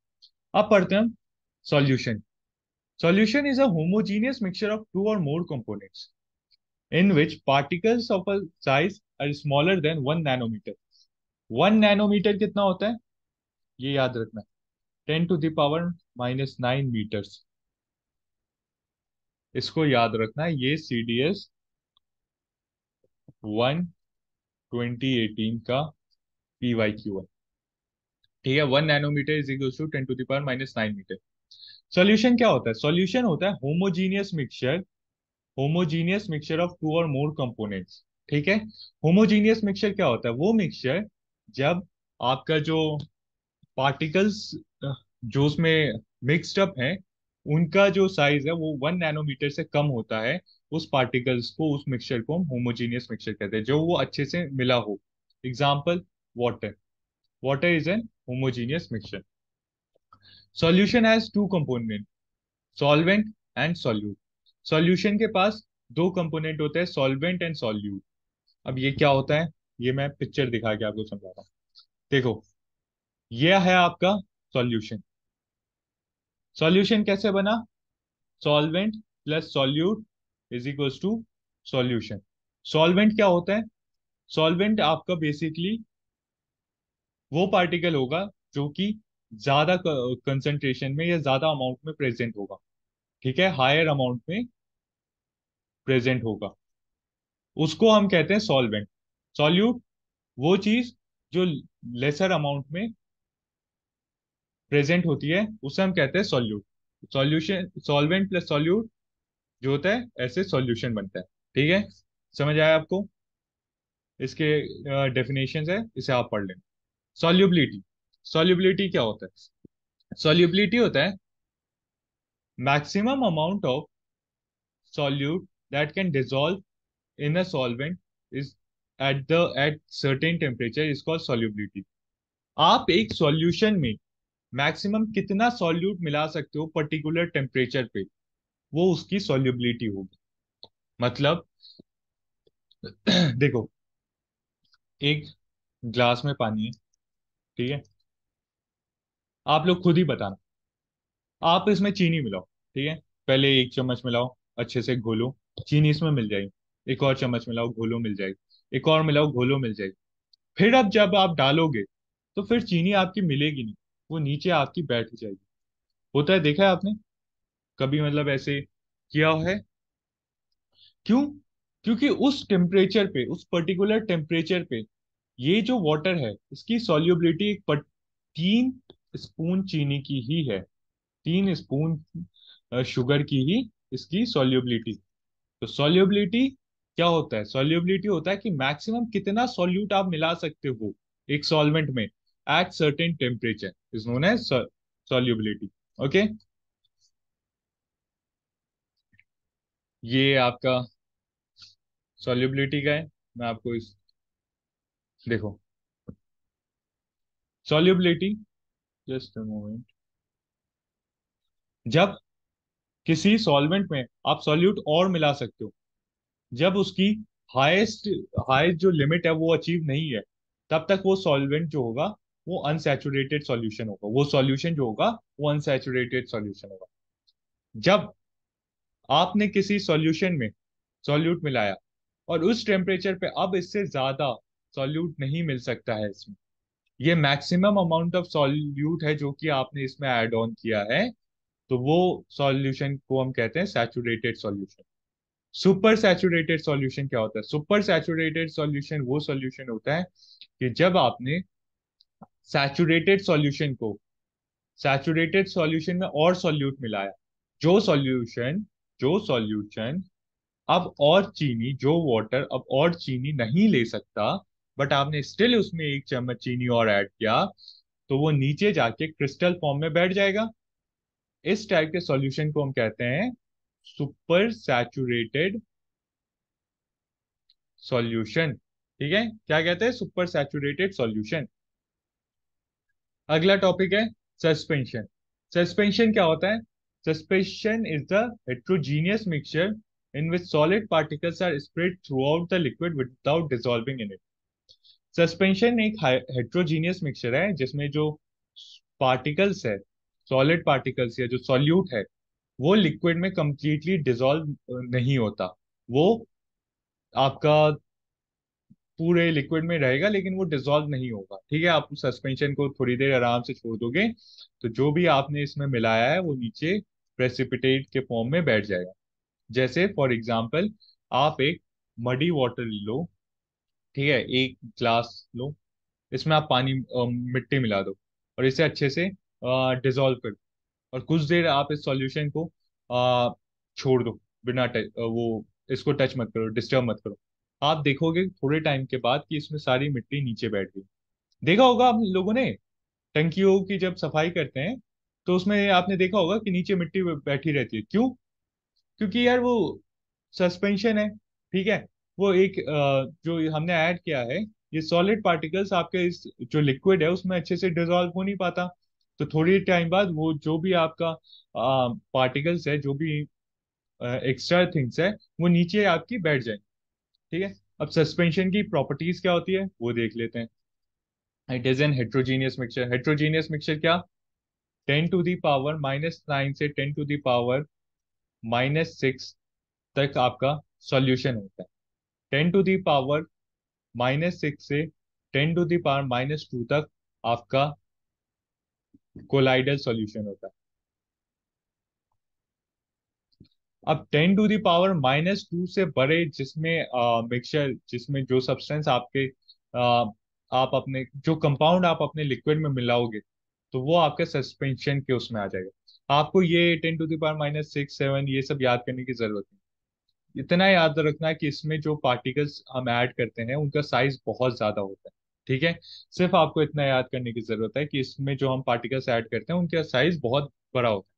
अब पढ़ते हैं हम solution. Solution is a homogeneous mixture of two और more components in which particles of a size are smaller than 1 nanometre. 1 nanometre कितना होता है? ये याद रखना, 10⁻⁻⁹मीटर्स। इसको याद रखना, ये CDS 1 2018 का PYQ है। ठीक है, 1 नैनोमीटर इज इक्वल टू 10⁻⁹मीटर। सॉल्यूशन क्या होता है? सॉल्यूशन होता है homogeneous mixture, homogeneous mixture of two और मोर कंपोनेंट्स। ठीक है, होमोजीनियस मिक्सचर क्या होता है? वो मिक्सचर जब आपका जो पार्टिकल्स जो उसमें मिक्स्ड अप हैं, उनका जो साइज है वो 1 नैनोमीटर से कम होता है। उस पार्टिकल्स को, उस मिक्सचर को हम होमोजीनियस मिक्सचर कहते हैं, जो वो अच्छे से मिला हो। Example, water. Water is an homogeneous mixture. Solution has two component, solvent and solute. Solution के पास दो कंपोनेंट होते हैं, सॉल्वेंट एंड सॉल्यूट। अब ये क्या होता है, ये मैं पिक्चर दिखा के आपको समझा रहा हूँ। देखो, यह है आपका सॉल्यूशन। सॉल्यूशन कैसे बना? Solvent plus solute is equals to solution. Solvent क्या होता है? सॉल्वेंट आपका बेसिकली वो पार्टिकल होगा जो कि ज्यादा कंसंट्रेशन में या ज्यादा अमाउंट में प्रेजेंट होगा। ठीक है, हायर अमाउंट में प्रेजेंट होगा, उसको हम कहते हैं सॉल्वेंट। सॉल्यूट वो चीज जो लेसर अमाउंट में प्रेजेंट होती है, उसे हम कहते हैं solute. Solution, solvent plus solute जो होता है, ऐसे सॉल्यूशन बनता है। ठीक है, समझ आया आपको? इसके डेफिनेशन है, इसे आप पढ़ लें। सॉल्युबिलिटी। सॉल्युबिलिटी क्या होता है? सॉल्युबिलिटी होता है maximum amount of solute that can dissolve in a solvent is at certain temperature is called solubility। आप एक सॉल्यूशन में मैक्सिमम कितना सॉल्यूट मिला सकते हो पर्टिकुलर टेम्परेचर पे, वो उसकी सॉल्युबिलिटी होगी। मतलब देखो, एक ग्लास में पानी है, ठीक है, आप लोग खुद ही बताना। आप इसमें चीनी मिलाओ, ठीक है, पहले 1 चम्मच मिलाओ, अच्छे से घोलो, चीनी इसमें मिल जाएगी। एक और चम्मच मिलाओ, घोलो, मिल जाएगी। एक और मिलाओ, घोलो, मिल जाएगी। फिर अब जब आप डालोगे, तो फिर चीनी आपकी मिलेगी नहीं, वो नीचे आपकी बैठ जाएगी। होता है, देखा है आपने कभी, मतलब ऐसे किया है? क्यों? क्योंकि उस टेम्परेचर पे, उस पर्टिकुलर टेम्परेचर पे, ये जो वाटर है, इसकी सॉल्युबिलिटी 3 स्पून चीनी की ही है। 3 स्पून शुगर की ही इसकी सॉल्युबिलिटी। तो सॉल्युबिलिटी क्या होता है? सॉल्युबिलिटी होता है कि मैक्सिमम कितना सॉल्यूट आप मिला सकते हो एक सॉल्वेंट में at certain temperature is known as solubility. Okay, ये आपका सॉल्युबिलिटी का है। मैं आपको इस, देखो, सॉल्युबिलिटी, जस्ट अ मोमेंट। जब किसी सॉल्वेंट में आप सॉल्यूट और मिला सकते हो, जब उसकी हाईएस्ट हाईएस्ट जो लिमिट है वो अचीव नहीं है, तब तक वो सॉल्वेंट जो होगा वो अनसैचुरेटेड सॉल्यूशन होगा। वो सॉल्यूशन जो होगा वो अनसैचुरेटेड सॉल्यूशन होगा। जब आपने किसी सॉल्यूशन में सॉल्यूट मिलाया और उस टेम्परेचर पे अब इससे ज्यादा सॉल्यूट नहीं मिल सकता है इसमें, ये मैक्सिमम अमाउंट ऑफ सॉल्यूट है जो कि आपने इसमें ऐड ऑन किया है, तो वो सॉल्यूशन को हम कहते हैं saturated solution. Super saturated solution क्या होता है? सुपर सैचुरेटेड सॉल्यूशन वो सॉल्यूशन होता है कि जब आपने सैचुरेटेड सॉल्यूशन को सैचुरेटेड सॉल्यूशन में और सॉल्यूट मिलाया, जो सॉल्यूशन अब और चीनी, जो वाटर अब और चीनी नहीं ले सकता, बट आपने स्टिल उसमें एक चम्मच चीनी और ऐड किया, तो वो नीचे जाके क्रिस्टल फॉर्म में बैठ जाएगा। इस टाइप के सॉल्यूशन को हम कहते हैं सुपर सैचुरेटेड सॉल्यूशन। ठीक है, क्या कहते हैं? Super saturated solution. अगला टॉपिक है सस्पेंशन। सस्पेंशन क्या होता है? Suspension is the heterogeneous mixture in which solid particles are spread throughout the liquid without dissolving in it. Suspension एक हेट्रोजीनियस मिक्सचर है जिसमें जो पार्टिकल्स है, सॉलिड पार्टिकल्स या जो सॉल्यूट है, वो लिक्विड में कंप्लीटली डिसॉल्व नहीं होता। वो आपका पूरे लिक्विड में रहेगा लेकिन वो डिसॉल्व नहीं होगा। ठीक है, आप उस सस्पेंशन को थोड़ी देर आराम से छोड़ दोगे तो जो भी आपने इसमें मिलाया है वो नीचे प्रेसिपिटेट के फॉर्म में बैठ जाएगा। जैसे फॉर एग्जांपल, आप एक मडी वाटर लो, ठीक है, एक ग्लास लो, इसमें आप पानी मिट्टी मिला दो और इसे अच्छे से डिसॉल्व कर दो, और कुछ देर आप इस सॉल्यूशन को छोड़ दो, बिना वो इसको टच मत करो, डिस्टर्ब मत करो। आप देखोगे थोड़े टाइम के बाद कि इसमें सारी मिट्टी नीचे बैठ गई। देखा होगा आप लोगों ने, टंकियों की जब सफाई करते हैं तो उसमें आपने देखा होगा कि नीचे मिट्टी बैठी रहती है। क्यों? क्योंकि यार वो सस्पेंशन है। ठीक है, वो एक जो हमने ऐड किया है, ये सॉलिड पार्टिकल्स आपके इस जो लिक्विड है उसमें अच्छे से डिसॉल्व हो नहीं पाता। तो थोड़ी टाइम बाद वो जो भी आपका पार्टिकल्स है, जो भी एक्स्ट्रा थिंग्स है, वो नीचे आपकी बैठ जाए। ठीक है, अब सस्पेंशन की प्रॉपर्टीज क्या होती है वो देख लेते हैं। It is an heterogeneous mixture. Heterogeneous mixture क्या? 10⁻⁻9 से 10⁻⁻6 तक आपका सॉल्यूशन होता है। 10⁻⁻6 से 10⁻⁻2 तक आपका कोलाइडल सॉल्यूशन होता है। अब 10⁻⁻2 से बड़े जिसमें मिक्सचर, जिसमें जो सब्सटेंस आपके आप अपने जो कंपाउंड आप अपने लिक्विड में मिलाओगे, तो वो आपके सस्पेंशन के उसमें आ जाएगा। आपको ये 10⁻⁻6 7 ये सब याद करने की जरूरत नहीं। इतना याद रखना है कि इसमें जो पार्टिकल्स हम ऐड करते हैं उनका साइज बहुत ज्यादा होता है। ठीक है, सिर्फ आपको इतना याद करने की जरूरत है कि इसमें जो हम पार्टिकल्स ऐड करते हैं उनका साइज बहुत बड़ा होता है।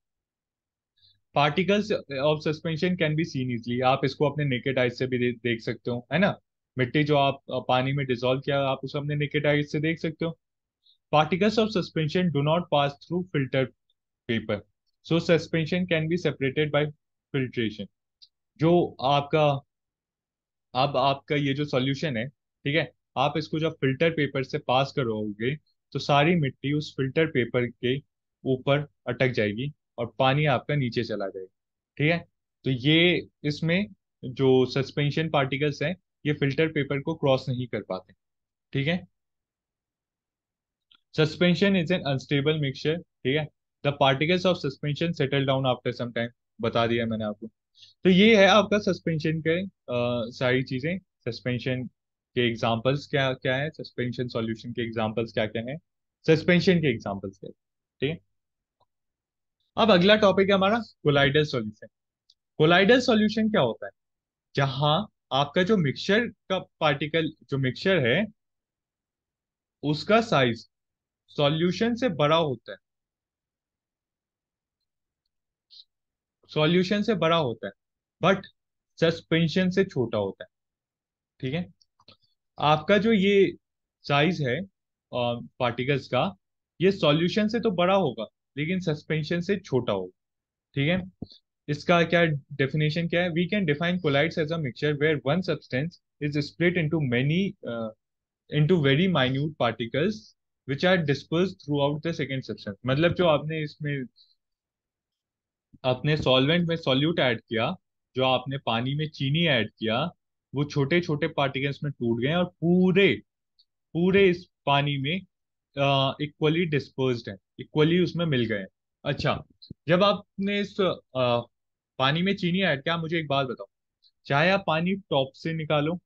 Particles of suspension can be seen easily. आप इसको अपने नेकेड आइज से भी देख सकते हो, है ना। मिट्टी जो आप पानी में डिसॉल्व किया, आप उसे अपने नेकेड आइज से देख सकते हो। Particles of suspension do not pass through filter paper, so suspension can be separated by filtration. जो आपका अब आपका ये जो सॉल्यूशन है, ठीक है, आप इसको जब फिल्टर पेपर से पास करोगे तो सारी मिट्टी उस फिल्टर पेपर के ऊपर अटक जाएगी और पानी आपका नीचे चला जाएगा। ठीक है, तो ये इसमें जो सस्पेंशन पार्टिकल्स हैं ये फिल्टर पेपर को क्रॉस नहीं कर पाते। ठीक है, suspension is an unstable mixture. ठीक है, the particles of suspension settle down after some time. बता दिया मैंने आपको। तो ये है आपका सस्पेंशन के सारी चीजें। सस्पेंशन के एग्जांपल्स क्या क्या है, सस्पेंशन सॉल्यूशन के एग्जांपल्स क्या क्या है, सस्पेंशन के एग्जांपल्स क्या है। ठीक है, अब अगला टॉपिक है हमारा कोलाइडल सॉल्यूशन। कोलाइडल सॉल्यूशन क्या होता है? जहां आपका जो मिक्सचर का पार्टिकल, जो मिक्सचर है उसका साइज सॉल्यूशन से बड़ा होता है, सॉल्यूशन से बड़ा होता है, बट सस्पेंशन से छोटा होता है। ठीक है, आपका जो ये साइज है पार्टिकल्स का, ये सॉल्यूशन से तो बड़ा होगा लेकिन सस्पेंशन से छोटा होगा। ठीक है, इसका क्या डेफिनेशन क्या है? We can define colloids as a mixture where one substance is split into many into very minute particles which are dispersed throughout the second substance. मतलब जो आपने इसमें अपने सॉल्वेंट में सॉल्यूट ऐड किया, जो आपने पानी में चीनी ऐड किया, वो छोटे छोटे पार्टिकल्स में टूट गए और पूरे पूरे इस पानी में इक्वली डिस्पर्स्ड है, इक्वली उसमें मिल गए हैं। अच्छा, जब आपने इस पानी में चीनी ऐड किया, आप मुझे एक बात बताओ, चाहे आप पानी टॉप से निकालो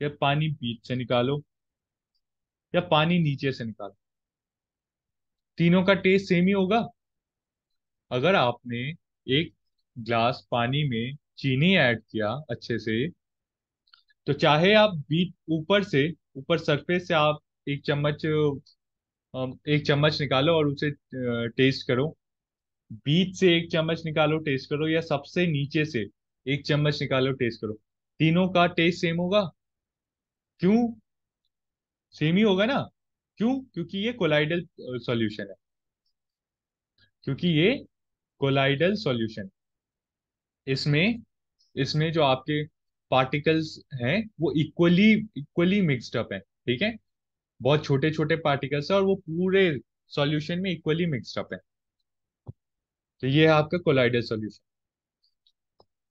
या पानी बीच से निकालो या पानी नीचे से निकालो, तीनों का टेस्ट सेम ही होगा। अगर आपने एक ग्लास पानी में चीनी ऐड किया अच्छे से, तो चाहे आप बीच ऊपर से, ऊपर सरफेस से आप एक चम्मच, एक चम्मच निकालो और उसे टेस्ट करो, बीच से एक चम्मच निकालो टेस्ट करो, या सबसे नीचे से एक चम्मच निकालो टेस्ट करो, तीनों का टेस्ट सेम होगा। क्यों सेम ही होगा ना? क्यों? क्योंकि ये कोलाइडल सॉल्यूशन है। क्योंकि ये कोलाइडल सॉल्यूशन, इसमें इसमें जो आपके पार्टिकल्स हैं वो इक्वली इक्वली मिक्स्ड अप है, ठीक है? बहुत छोटे छोटे पार्टिकल्स है और वो पूरे सॉल्यूशन में इक्वली मिक्स्ड अप है। तो ये है आपका कोलाइडल सॉल्यूशन।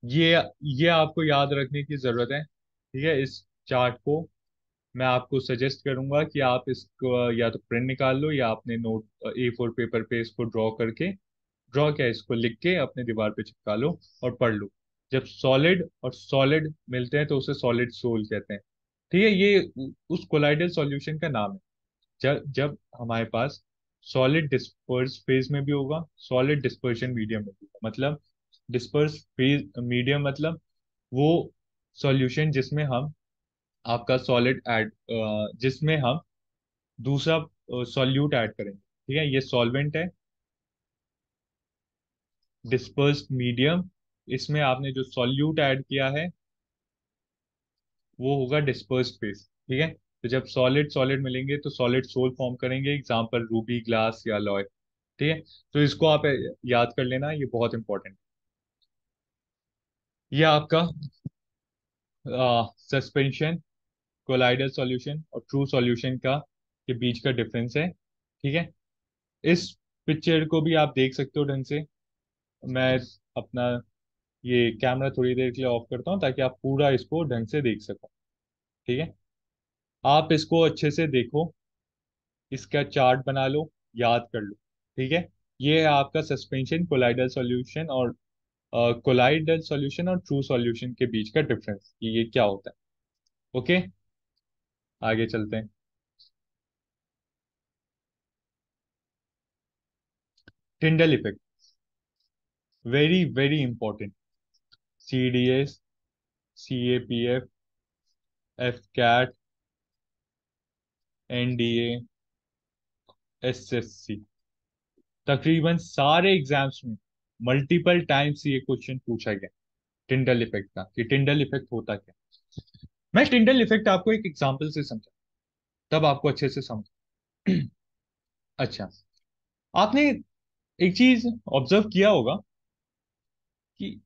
ये ये आपको याद रखने की जरूरत है, ठीक है? इस चार्ट को मैं आपको सजेस्ट करूंगा कि आप इसको या तो प्रिंट निकाल लो, या अपने नोट A4 पेपर पे इसको ड्रॉ क्या इसको लिख के अपने दीवार पे चिपका लो और पढ़ लो। जब सॉलिड और सॉलिड मिलते हैं तो उसे सॉलिड सोल कहते हैं, ठीक है? ये उस कोलाइडल सॉल्यूशन का नाम है। जब जब हमारे पास सॉलिड डिस्पर्स फेज में भी होगा, सॉलिड डिस्पर्शन मीडियम में भी होगा। मतलब डिस्पर्स फेज मीडियम मतलब वो सॉल्यूशन जिसमें हम आपका सॉलिड ऐड, जिसमें हम दूसरा सॉल्यूट ऐड करेंगे, ठीक है? ये सॉल्वेंट है। डिस्पर्स्ड मीडियम, इसमें आपने जो सॉल्यूट ऐड किया है वो होगा डिस्पर्स्ड फेज, ठीक है? तो जब सॉलिड सॉलिड मिलेंगे तो सॉलिड सोल फॉर्म करेंगे, एग्जांपल रूबी, ग्लास या लॉय, ठीक है? तो इसको आप याद कर लेना, ये बहुत इंपॉर्टेंट। ये आपका सस्पेंशन, कोलाइडल सॉल्यूशन और ट्रू सॉल्यूशन का के बीच का डिफरेंस है, ठीक है? इस पिक्चर को भी आप देख सकते हो ढंग से। मैं अपना ये कैमरा थोड़ी देर के लिए ऑफ करता हूँ ताकि आप पूरा इसको ढंग से देख सको, ठीक है? आप इसको अच्छे से देखो, इसका चार्ट बना लो, याद कर लो, ठीक है? ये है आपका सस्पेंशन, कोलाइडल सॉल्यूशन और कोलाइडल सॉल्यूशन और ट्रू सॉल्यूशन के बीच का डिफरेंस, ये क्या होता है। ओके, आगे चलते हैं। Tyndall effect, very very important. CDS, CAPF, FCAT, NDA, SSC, तकरीबन सारे एग्जाम्स में मल्टीपल टाइम्स ये क्वेश्चन पूछा गया टिंडल इफेक्ट का, कि टिंडल इफेक्ट होता क्या। मैं टिंडल इफेक्ट आपको एक एग्जांपल से समझा, तब आपको अच्छे से समझ। अच्छा, आपने एक चीज ऑब्जर्व किया होगा कि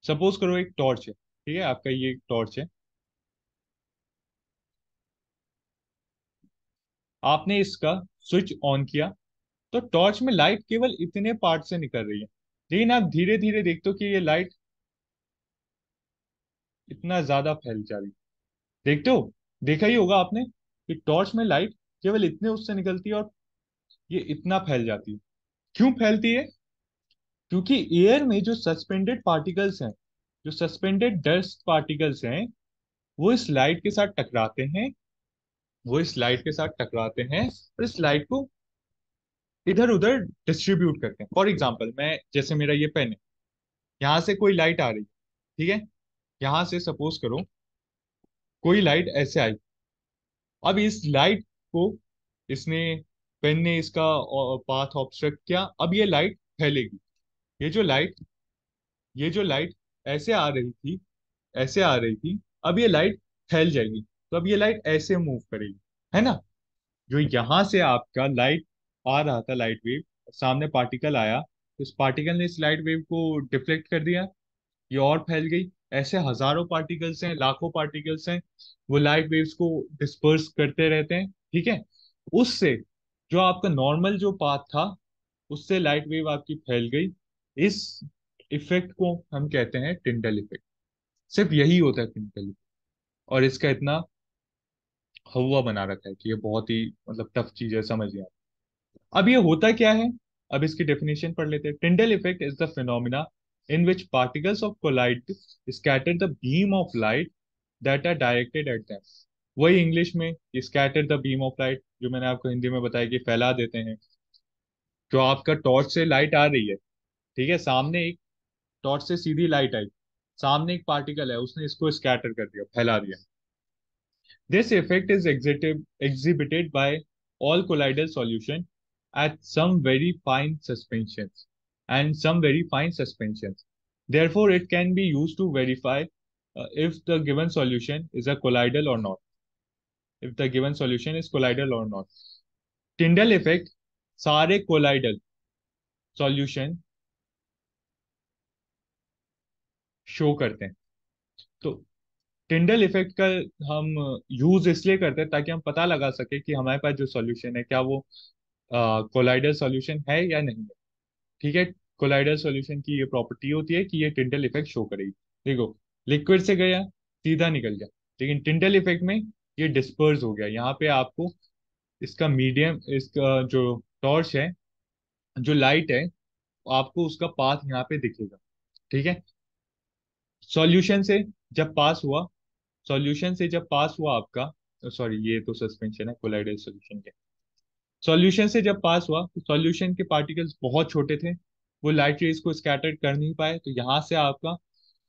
सपोज करो एक टॉर्च है, ठीक है? आपका ये एक टॉर्च है, आपने इसका स्विच ऑन किया तो टॉर्च में लाइट केवल इतने पार्ट से निकल रही है, लेकिन आप धीरे धीरे देखते हो कि ये लाइट इतना ज्यादा फैल जा रही है। देखते हो, देखा ही होगा आपने कि टॉर्च में लाइट केवल इतने उससे निकलती है और ये इतना फैल जाती है। क्यों फैलती है? क्योंकि एयर में जो सस्पेंडेड पार्टिकल्स हैं, जो सस्पेंडेड डस्ट पार्टिकल्स हैं, वो इस लाइट के साथ टकराते हैं, वो इस लाइट के साथ टकराते हैं और इस लाइट को इधर उधर डिस्ट्रीब्यूट करते हैं। फॉर एग्जाम्पल, मैं जैसे मेरा ये पेन है, यहाँ से कोई लाइट आ रही है, ठीक है? यहाँ से सपोज करो कोई लाइट ऐसे आई, अब इस लाइट को इसने, पेन ने इसका पाथ ऑब्स्ट्रक्ट किया, अब ये लाइट फैलेगी। ये जो लाइट ये जो लाइट ऐसे आ रही थी, ऐसे आ रही थी, अब ये लाइट फैल जाएगी, तो अब ये लाइट ऐसे मूव करेगी, है ना? जो यहाँ से आपका लाइट आ रहा था, लाइट वेव, सामने पार्टिकल आया तो इस पार्टिकल ने इस लाइट वेव को डिफ्लेक्ट कर दिया, ये और फैल गई। ऐसे हजारों पार्टिकल्स हैं, लाखों पार्टिकल्स हैं, वो लाइट वेव्स को डिस्पर्स करते रहते हैं, ठीक है? उससे जो आपका नॉर्मल जो पाथ था, उससे लाइट वेव आपकी फैल गई। इस इफेक्ट को हम कहते हैं टिंडल इफेक्ट। सिर्फ यही होता है टिंडल इफेक्ट, और इसका इतना हवा बना रखा है कि ये बहुत ही मतलब टफ चीज है, समझिए। अब ये होता क्या है, अब इसकी डेफिनेशन पढ़ लेते हैं। Tyndall effect is the phenomena in which particles of colloid scatter the beam of light that are directed at them. वही इंग्लिश में scatter the beam of light, जो मैंने आपको हिंदी में बताया कि फैला देते हैं। जो आपका टॉर्च से लाइट आ रही है, ठीक है, सामने एक टॉर्च से सीधी लाइट आई, सामने एक पार्टिकल है, उसने इसको स्कैटर कर दिया, फैला दिया। This effect is exhibited by all colloidal solution at some very fine suspensions and some very fine suspensions. Therefore, it can be used to verify if the given solution is a colloidal or not. If the given solution is colloidal or not. Tyndall effect सारे colloidal solution show करते हैं। तो Tyndall effect का हम use इसलिए करते हैं ताकि हम पता लगा सके कि हमारे पास जो सॉल्यूशन है क्या वो कोलाइडल सॉल्यूशन है या नहीं है। ठीक है, कोलाइडल सॉल्यूशन की ये प्रॉपर्टी होती है कि ये टिंडल इफेक्ट शो करेगी। देखो, लिक्विड से गया, सीधा निकल गया, लेकिन टिंडल इफेक्ट में ये डिस्पर्स हो गया। यहाँ पे आपको इसका मीडियम, इसका जो टॉर्च है, जो लाइट है, आपको उसका पाथ यहाँ पे दिखेगा। ठीक है, सॉल्यूशन से जब पास हुआ, सॉल्यूशन से जब पास हुआ आपका, सॉरी ये तो सस्पेंशन है, कोलाइडल सॉल्यूशन के। सॉल्यूशन से जब पास हुआ तो सॉल्यूशन के पार्टिकल्स बहुत छोटे थे, वो लाइट रेज को स्कैटर कर नहीं पाए, तो यहाँ से आपका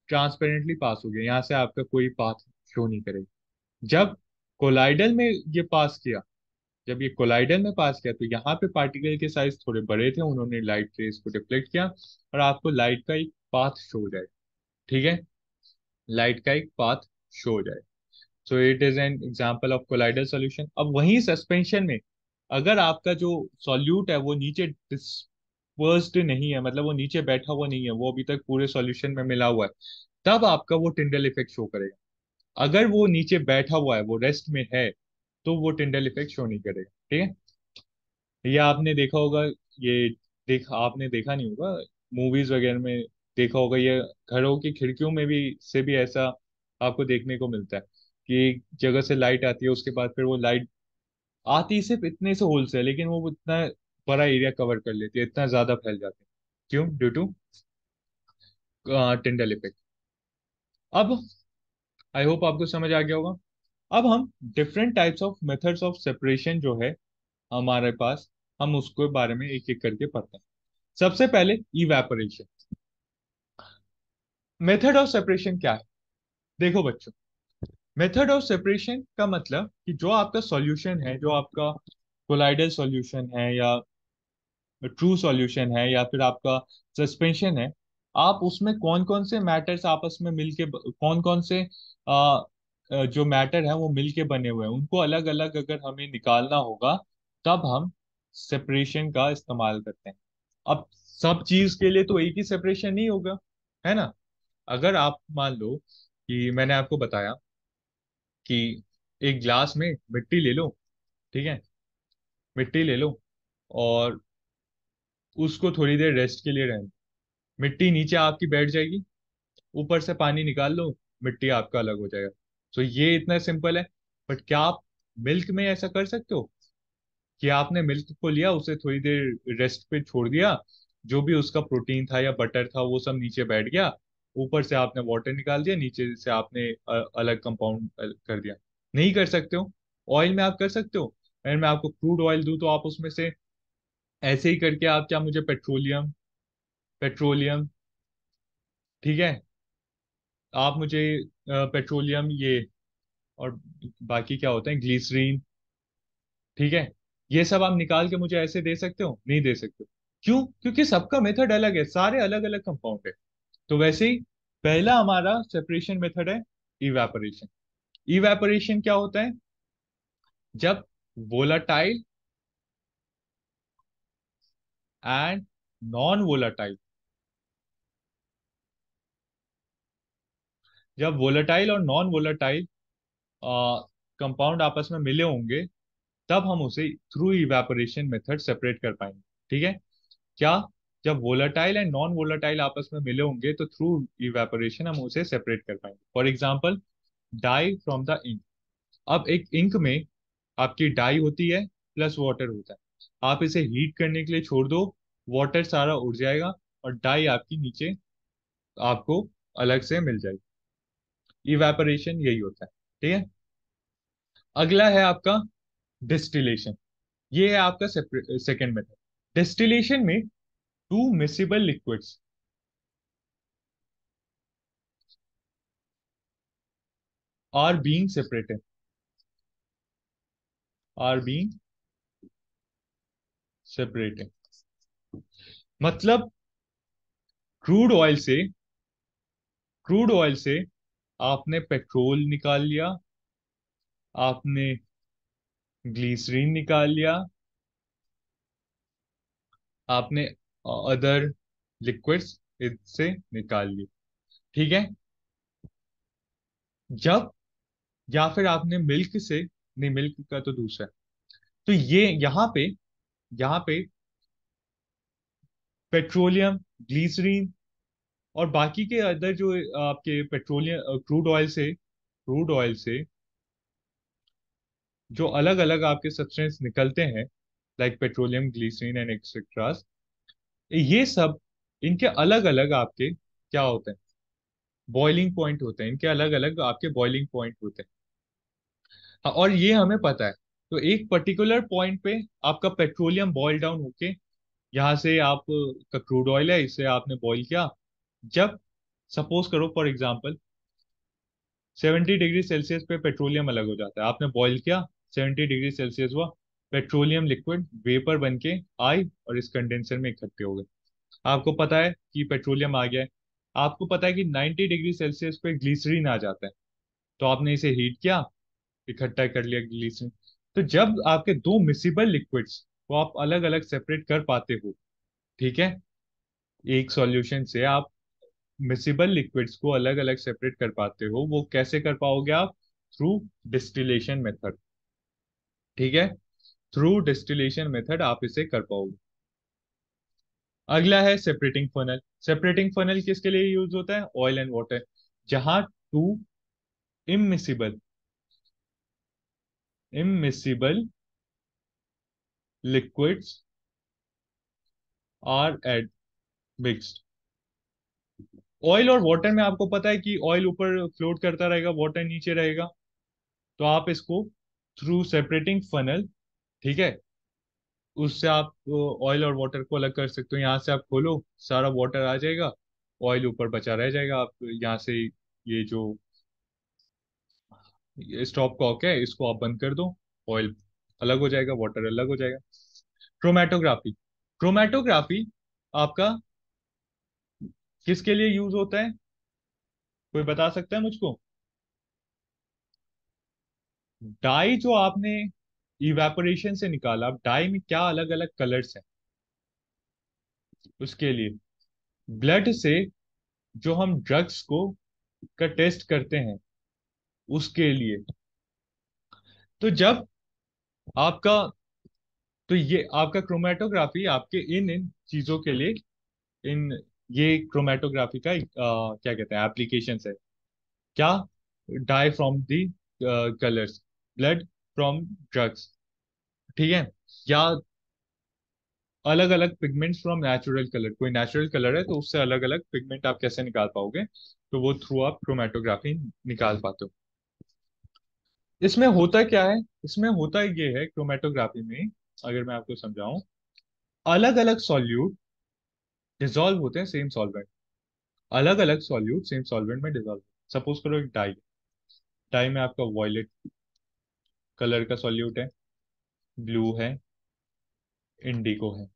ट्रांसपेरेंटली पास हो गया, यहाँ से आपका कोई पाथ शो नहीं करेगा। जब कोलाइडल में ये पास किया, जब ये कोलाइडल में पास किया, तो यहाँ पे पार्टिकल के साइज थोड़े बड़े थे, उन्होंने लाइट रेज को डिफ्लेक्ट किया और आपको लाइट का एक पाथ शो हो जाए। ठीक है, लाइट का एक पाथ शो हो जाए। So it is an example of colloidal solution. अब वहीं सस्पेंशन में अगर आपका जो सॉल्यूट है वो नीचे डिस्पर्स्ड नहीं है, मतलब वो नीचे बैठा हुआ नहीं है, वो अभी तक पूरे सॉल्यूशन में मिला हुआ है, तब आपका वो टिंडल इफेक्ट शो करेगा। अगर वो नीचे बैठा हुआ है, वो रेस्ट में है, तो वो टिंडल इफेक्ट शो नहीं करेगा। ठीक है, ये आपने देखा होगा, ये आपने देखा नहीं होगा, मूवीज वगैरह में देखा होगा, ये घरों की खिड़कियों में भी से भी ऐसा आपको देखने को मिलता है कि एक जगह से लाइट आती है, उसके बाद फिर वो लाइट आती सिर्फ इतने से होल से है, लेकिन वो इतना बड़ा एरिया कवर कर लेती है, इतना ज्यादा फैल जाती है। क्यों? Due to Tyndall effect. अब आई होप आपको समझ आ गया होगा। अब हम different types of methods of separation जो है हमारे पास, हम उसके बारे में एक एक करके पढ़ते हैं। सबसे पहले इवेपोरेशन। मेथड ऑफ सेपरेशन क्या है? देखो बच्चों, मेथड ऑफ सेपरेशन का मतलब कि जो आपका सॉल्यूशन है, जो आपका कोलाइडल सॉल्यूशन है या ट्रू सॉल्यूशन है या फिर आपका सस्पेंशन है, आप उसमें कौन कौन से मैटर्स आपस में मिलके, कौन कौन से जो मैटर है वो मिलके बने हुए हैं, उनको अलग अलग अगर हमें निकालना होगा, तब हम सेपरेशन का इस्तेमाल करते हैं। अब सब चीज के लिए तो एक ही सेपरेशन नहीं होगा, है ना। अगर आप मान लो कि मैंने आपको बताया कि एक ग्लास में मिट्टी ले लो, ठीक है, मिट्टी ले लो और उसको थोड़ी देर रेस्ट के लिए रहने दो। मिट्टी नीचे आपकी बैठ जाएगी, ऊपर से पानी निकाल लो, मिट्टी आपका अलग हो जाएगा। तो ये इतना सिंपल है। बट क्या आप मिल्क में ऐसा कर सकते हो कि आपने मिल्क को लिया, उसे थोड़ी देर रेस्ट पे छोड़ दिया, जो भी उसका प्रोटीन था या बटर था वो सब नीचे बैठ गया, ऊपर से आपने वाटर निकाल दिया, नीचे से आपने अलग कंपाउंड कर दिया? नहीं कर सकते हो। ऑयल में आप कर सकते हो। अगर मैं आपको क्रूड ऑयल दूं तो आप उसमें से ऐसे ही करके आप क्या मुझे पेट्रोलियम, पेट्रोलियम, ठीक है, आप मुझे पेट्रोलियम ये और बाकी क्या होता है, ग्लिसरीन, ठीक है, ये सब आप निकाल के मुझे ऐसे दे सकते हो? नहीं दे सकते हो। क्यों? क्योंकि सबका मेथड अलग है, सारे अलग अलग कंपाउंड है। तो वैसे ही पहला हमारा सेपरेशन मेथड है इवेपोरेशन। इवेपोरेशन क्या होता है? जब वोलाटाइल एंड नॉन वोलाटाइल, जब वोलाटाइल और नॉन वोलाटाइल कंपाउंड आपस में मिले होंगे, तब हम उसे थ्रू इवेपोरेशन मेथड सेपरेट कर पाएंगे। ठीक है, क्या? जब वोलाटाइल एंड नॉन वोलाटाइल आपस में मिले होंगे तो थ्रू इवेपोरेशन हम उसे सेपरेट कर पाएंगे। For example, dye from the ink. अब एक इंक में आपकी डाई होती है प्लस वाटर होता है, आप इसे हीट करने के लिए छोड़ दो, वाटर सारा उड़ जाएगा और डाई आपकी नीचे आपको अलग से मिल जाएगी। इवेपोरेशन यही होता है। ठीक है, अगला है आपका डिस्टिलेशन। ये है आपका सेकंड मेथड। डिस्टिलेशन में two miscible liquids are being separated, are being separated. मतलब क्रूड ऑयल से, क्रूड ऑयल से आपने पेट्रोल निकाल लिया, आपने ग्लिसरीन निकाल लिया, आपने अदर लिक्विड्स इससे निकाल लिए। ठीक है। जब, या फिर आपने मिल्क से, नहीं मिल्क का तो दूसरा है। तो ये यहाँ पे पेट्रोलियम, ग्लिसरीन और बाकी के अदर जो आपके पेट्रोलियम, क्रूड ऑयल से जो अलग अलग आपके सब्सटेंस निकलते हैं, like petroleum, glycerine and etcetera, ये सब, इनके अलग अलग आपके क्या होते हैं, बॉइलिंग पॉइंट होते हैं, इनके अलग अलग आपके बॉइलिंग पॉइंट होते हैं। हाँ, और ये हमें पता है। तो एक पर्टिकुलर पॉइंट पे आपका पेट्रोलियम बॉयल डाउन होके, यहाँ से आप का क्रूड ऑयल है, इसे आपने बॉईल किया। जब, सपोज करो फॉर एग्जांपल, 70 डिग्री सेल्सियस पे पेट्रोलियम अलग हो जाता है, आपने बॉईल किया, 70 डिग्री सेल्सियस हुआ, पेट्रोलियम लिक्विड वेपर बन के आई और इस कंडेंसर में इकट्ठे हो गए। आपको पता है कि पेट्रोलियम आ गया है, आपको पता है कि 90 डिग्री सेल्सियस पे ग्लिसरीन आ जाता है, तो आपने इसे हीट किया, इकट्ठा कर लिया ग्लिसरीन। तो जब आपके दो मिसिबल लिक्विड्स को आप अलग अलग सेपरेट कर पाते हो, ठीक है, एक सॉल्यूशन से आप मिसिबल लिक्विड्स को अलग अलग सेपरेट कर पाते हो, वो कैसे कर पाओगे आप? Through distillation method. ठीक है, थ्रू डिस्टिलेशन मेथड आप इसे कर पाओगे। अगला है सेपरेटिंग फनल। सेपरेटिंग फनल किसके लिए यूज होता है? Oil and water. जहां two immiscible, immiscible liquids are एड मिक्स्ड। ऑयल और वाटर में आपको पता है कि ऑयल ऊपर फ्लोट करता रहेगा, वाटर नीचे रहेगा। तो आप इसको थ्रू सेपरेटिंग फनल, ठीक है, उससे आप ऑयल और वाटर को अलग कर सकते हो। यहाँ से आप खोलो, सारा वाटर आ जाएगा, ऑयल ऊपर बचा रह जाएगा। आप यहाँ से ये जो स्टॉप कॉक है, इसको आप बंद कर दो, ऑयल अलग हो जाएगा, वाटर अलग हो जाएगा। क्रोमेटोग्राफी। क्रोमेटोग्राफी आपका किसके लिए यूज होता है? कोई बता सकता है मुझको? डाई जो आपने इवेपोरेशन से निकाला, डाई में क्या अलग अलग कलर्स हैं, उसके लिए। ब्लड से जो हम ड्रग्स को का टेस्ट करते हैं, उसके लिए। तो जब आपका, तो ये आपका क्रोमेटोग्राफी आपके इन इन चीजों के लिए, इन, ये क्रोमेटोग्राफी का क्या कहते हैं, एप्लीकेशन है। क्या? Dye from the colours, blood from drugs, ठीक है, या अलग अलग पिगमेंट्स फ्रॉम नेचुरल कलर। कोई नेचुरल कलर है तो उससे अलग अलग पिगमेंट आप कैसे निकाल पाओगे? तो वो थ्रू आप क्रोमेटोग्राफी निकाल पाते हो। इसमें होता क्या है? इसमें होता ये है क्रोमेटोग्राफी में, अगर मैं आपको समझाऊं, अलग अलग सॉल्यूट डिसॉल्व होते हैं सेम सॉल्वेंट, अलग अलग सॉल्यूट सेम सॉल्वेंट में डिसॉल्व। सपोज करो एक डाई, डाई में आपका वॉयलेट कलर का सॉल्यूट है, ब्लू है, इंडिगो है,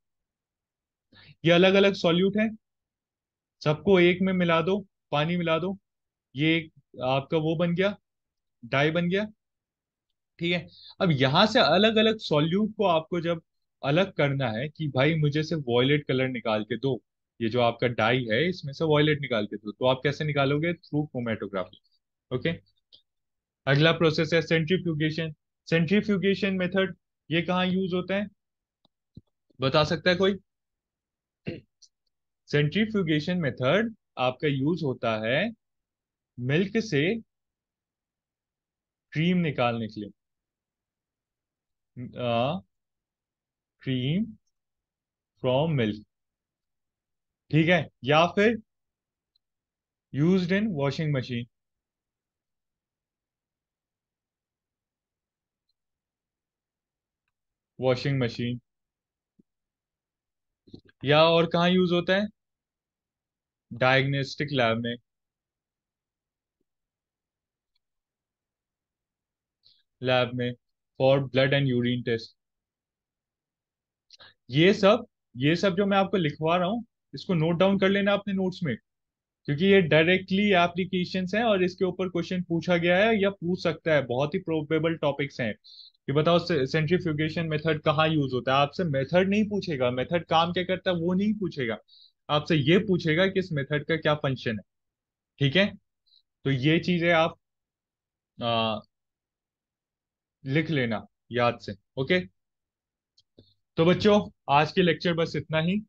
ये अलग अलग सॉल्यूट है। सबको एक में मिला दो, पानी मिला दो, ये एक आपका वो बन गया, डाई बन गया। ठीक है। अब यहां से अलग अलग सॉल्यूट को आपको जब अलग करना है कि भाई मुझे सिर्फ वॉयलेट कलर निकाल के दो, ये जो आपका डाई है इसमें से वॉयलेट निकाल के दो, तो आप कैसे निकालोगे? Through chromatography. ओके। अगला प्रोसेस है सेंट्रीफ्यूगेशन। सेंट्रीफ्यूगेशन मेथड, ये कहाँ यूज होता है, बता सकता है कोई? सेंट्रीफ्यूगेशन मेथड आपका यूज होता है मिल्क से क्रीम निकालने के लिए। क्रीम फ्रॉम मिल्क, ठीक है, या फिर used in washing machine. Washing machine, या और कहाँ यूज होता है? डायग्नोस्टिक लैब में, for blood and urine test. ये सब ये सब जो मैं आपको लिखवा रहा हूँ, इसको नोट डाउन कर लेना अपने नोट्स में, क्योंकि ये डायरेक्टली एप्लीकेशंस हैं और इसके ऊपर क्वेश्चन पूछा गया है या पूछ सकता है। बहुत ही प्रोबेबल टॉपिक्स हैं। कि बताओ सेंट्रीफ्यूगेशन मेथड कहाँ यूज होता है, आपसे मेथड नहीं पूछेगा, मेथड काम क्या करता है वो नहीं पूछेगा। आपसे ये पूछेगा कि इस मेथड का क्या फंक्शन है। ठीक है, तो ये चीजें आप आ, लिख लेना याद से। ओके, तो बच्चों, आज के लेक्चर बस इतना ही।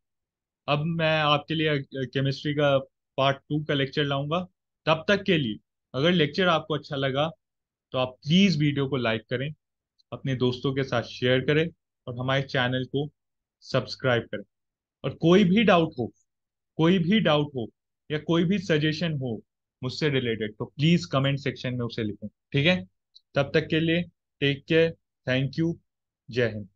अब मैं आपके लिए केमिस्ट्री का पार्ट 2 का लेक्चर लाऊंगा। तब तक के लिए, अगर लेक्चर आपको अच्छा लगा तो आप प्लीज वीडियो को लाइक करें, अपने दोस्तों के साथ शेयर करें, और हमारे चैनल को सब्सक्राइब करें। और कोई भी डाउट हो या कोई भी सजेशन हो मुझसे रिलेटेड, तो प्लीज कमेंट सेक्शन में उसे लिखें। ठीक है, तब तक के लिए टेक केयर, थैंक यू, जय हिंद।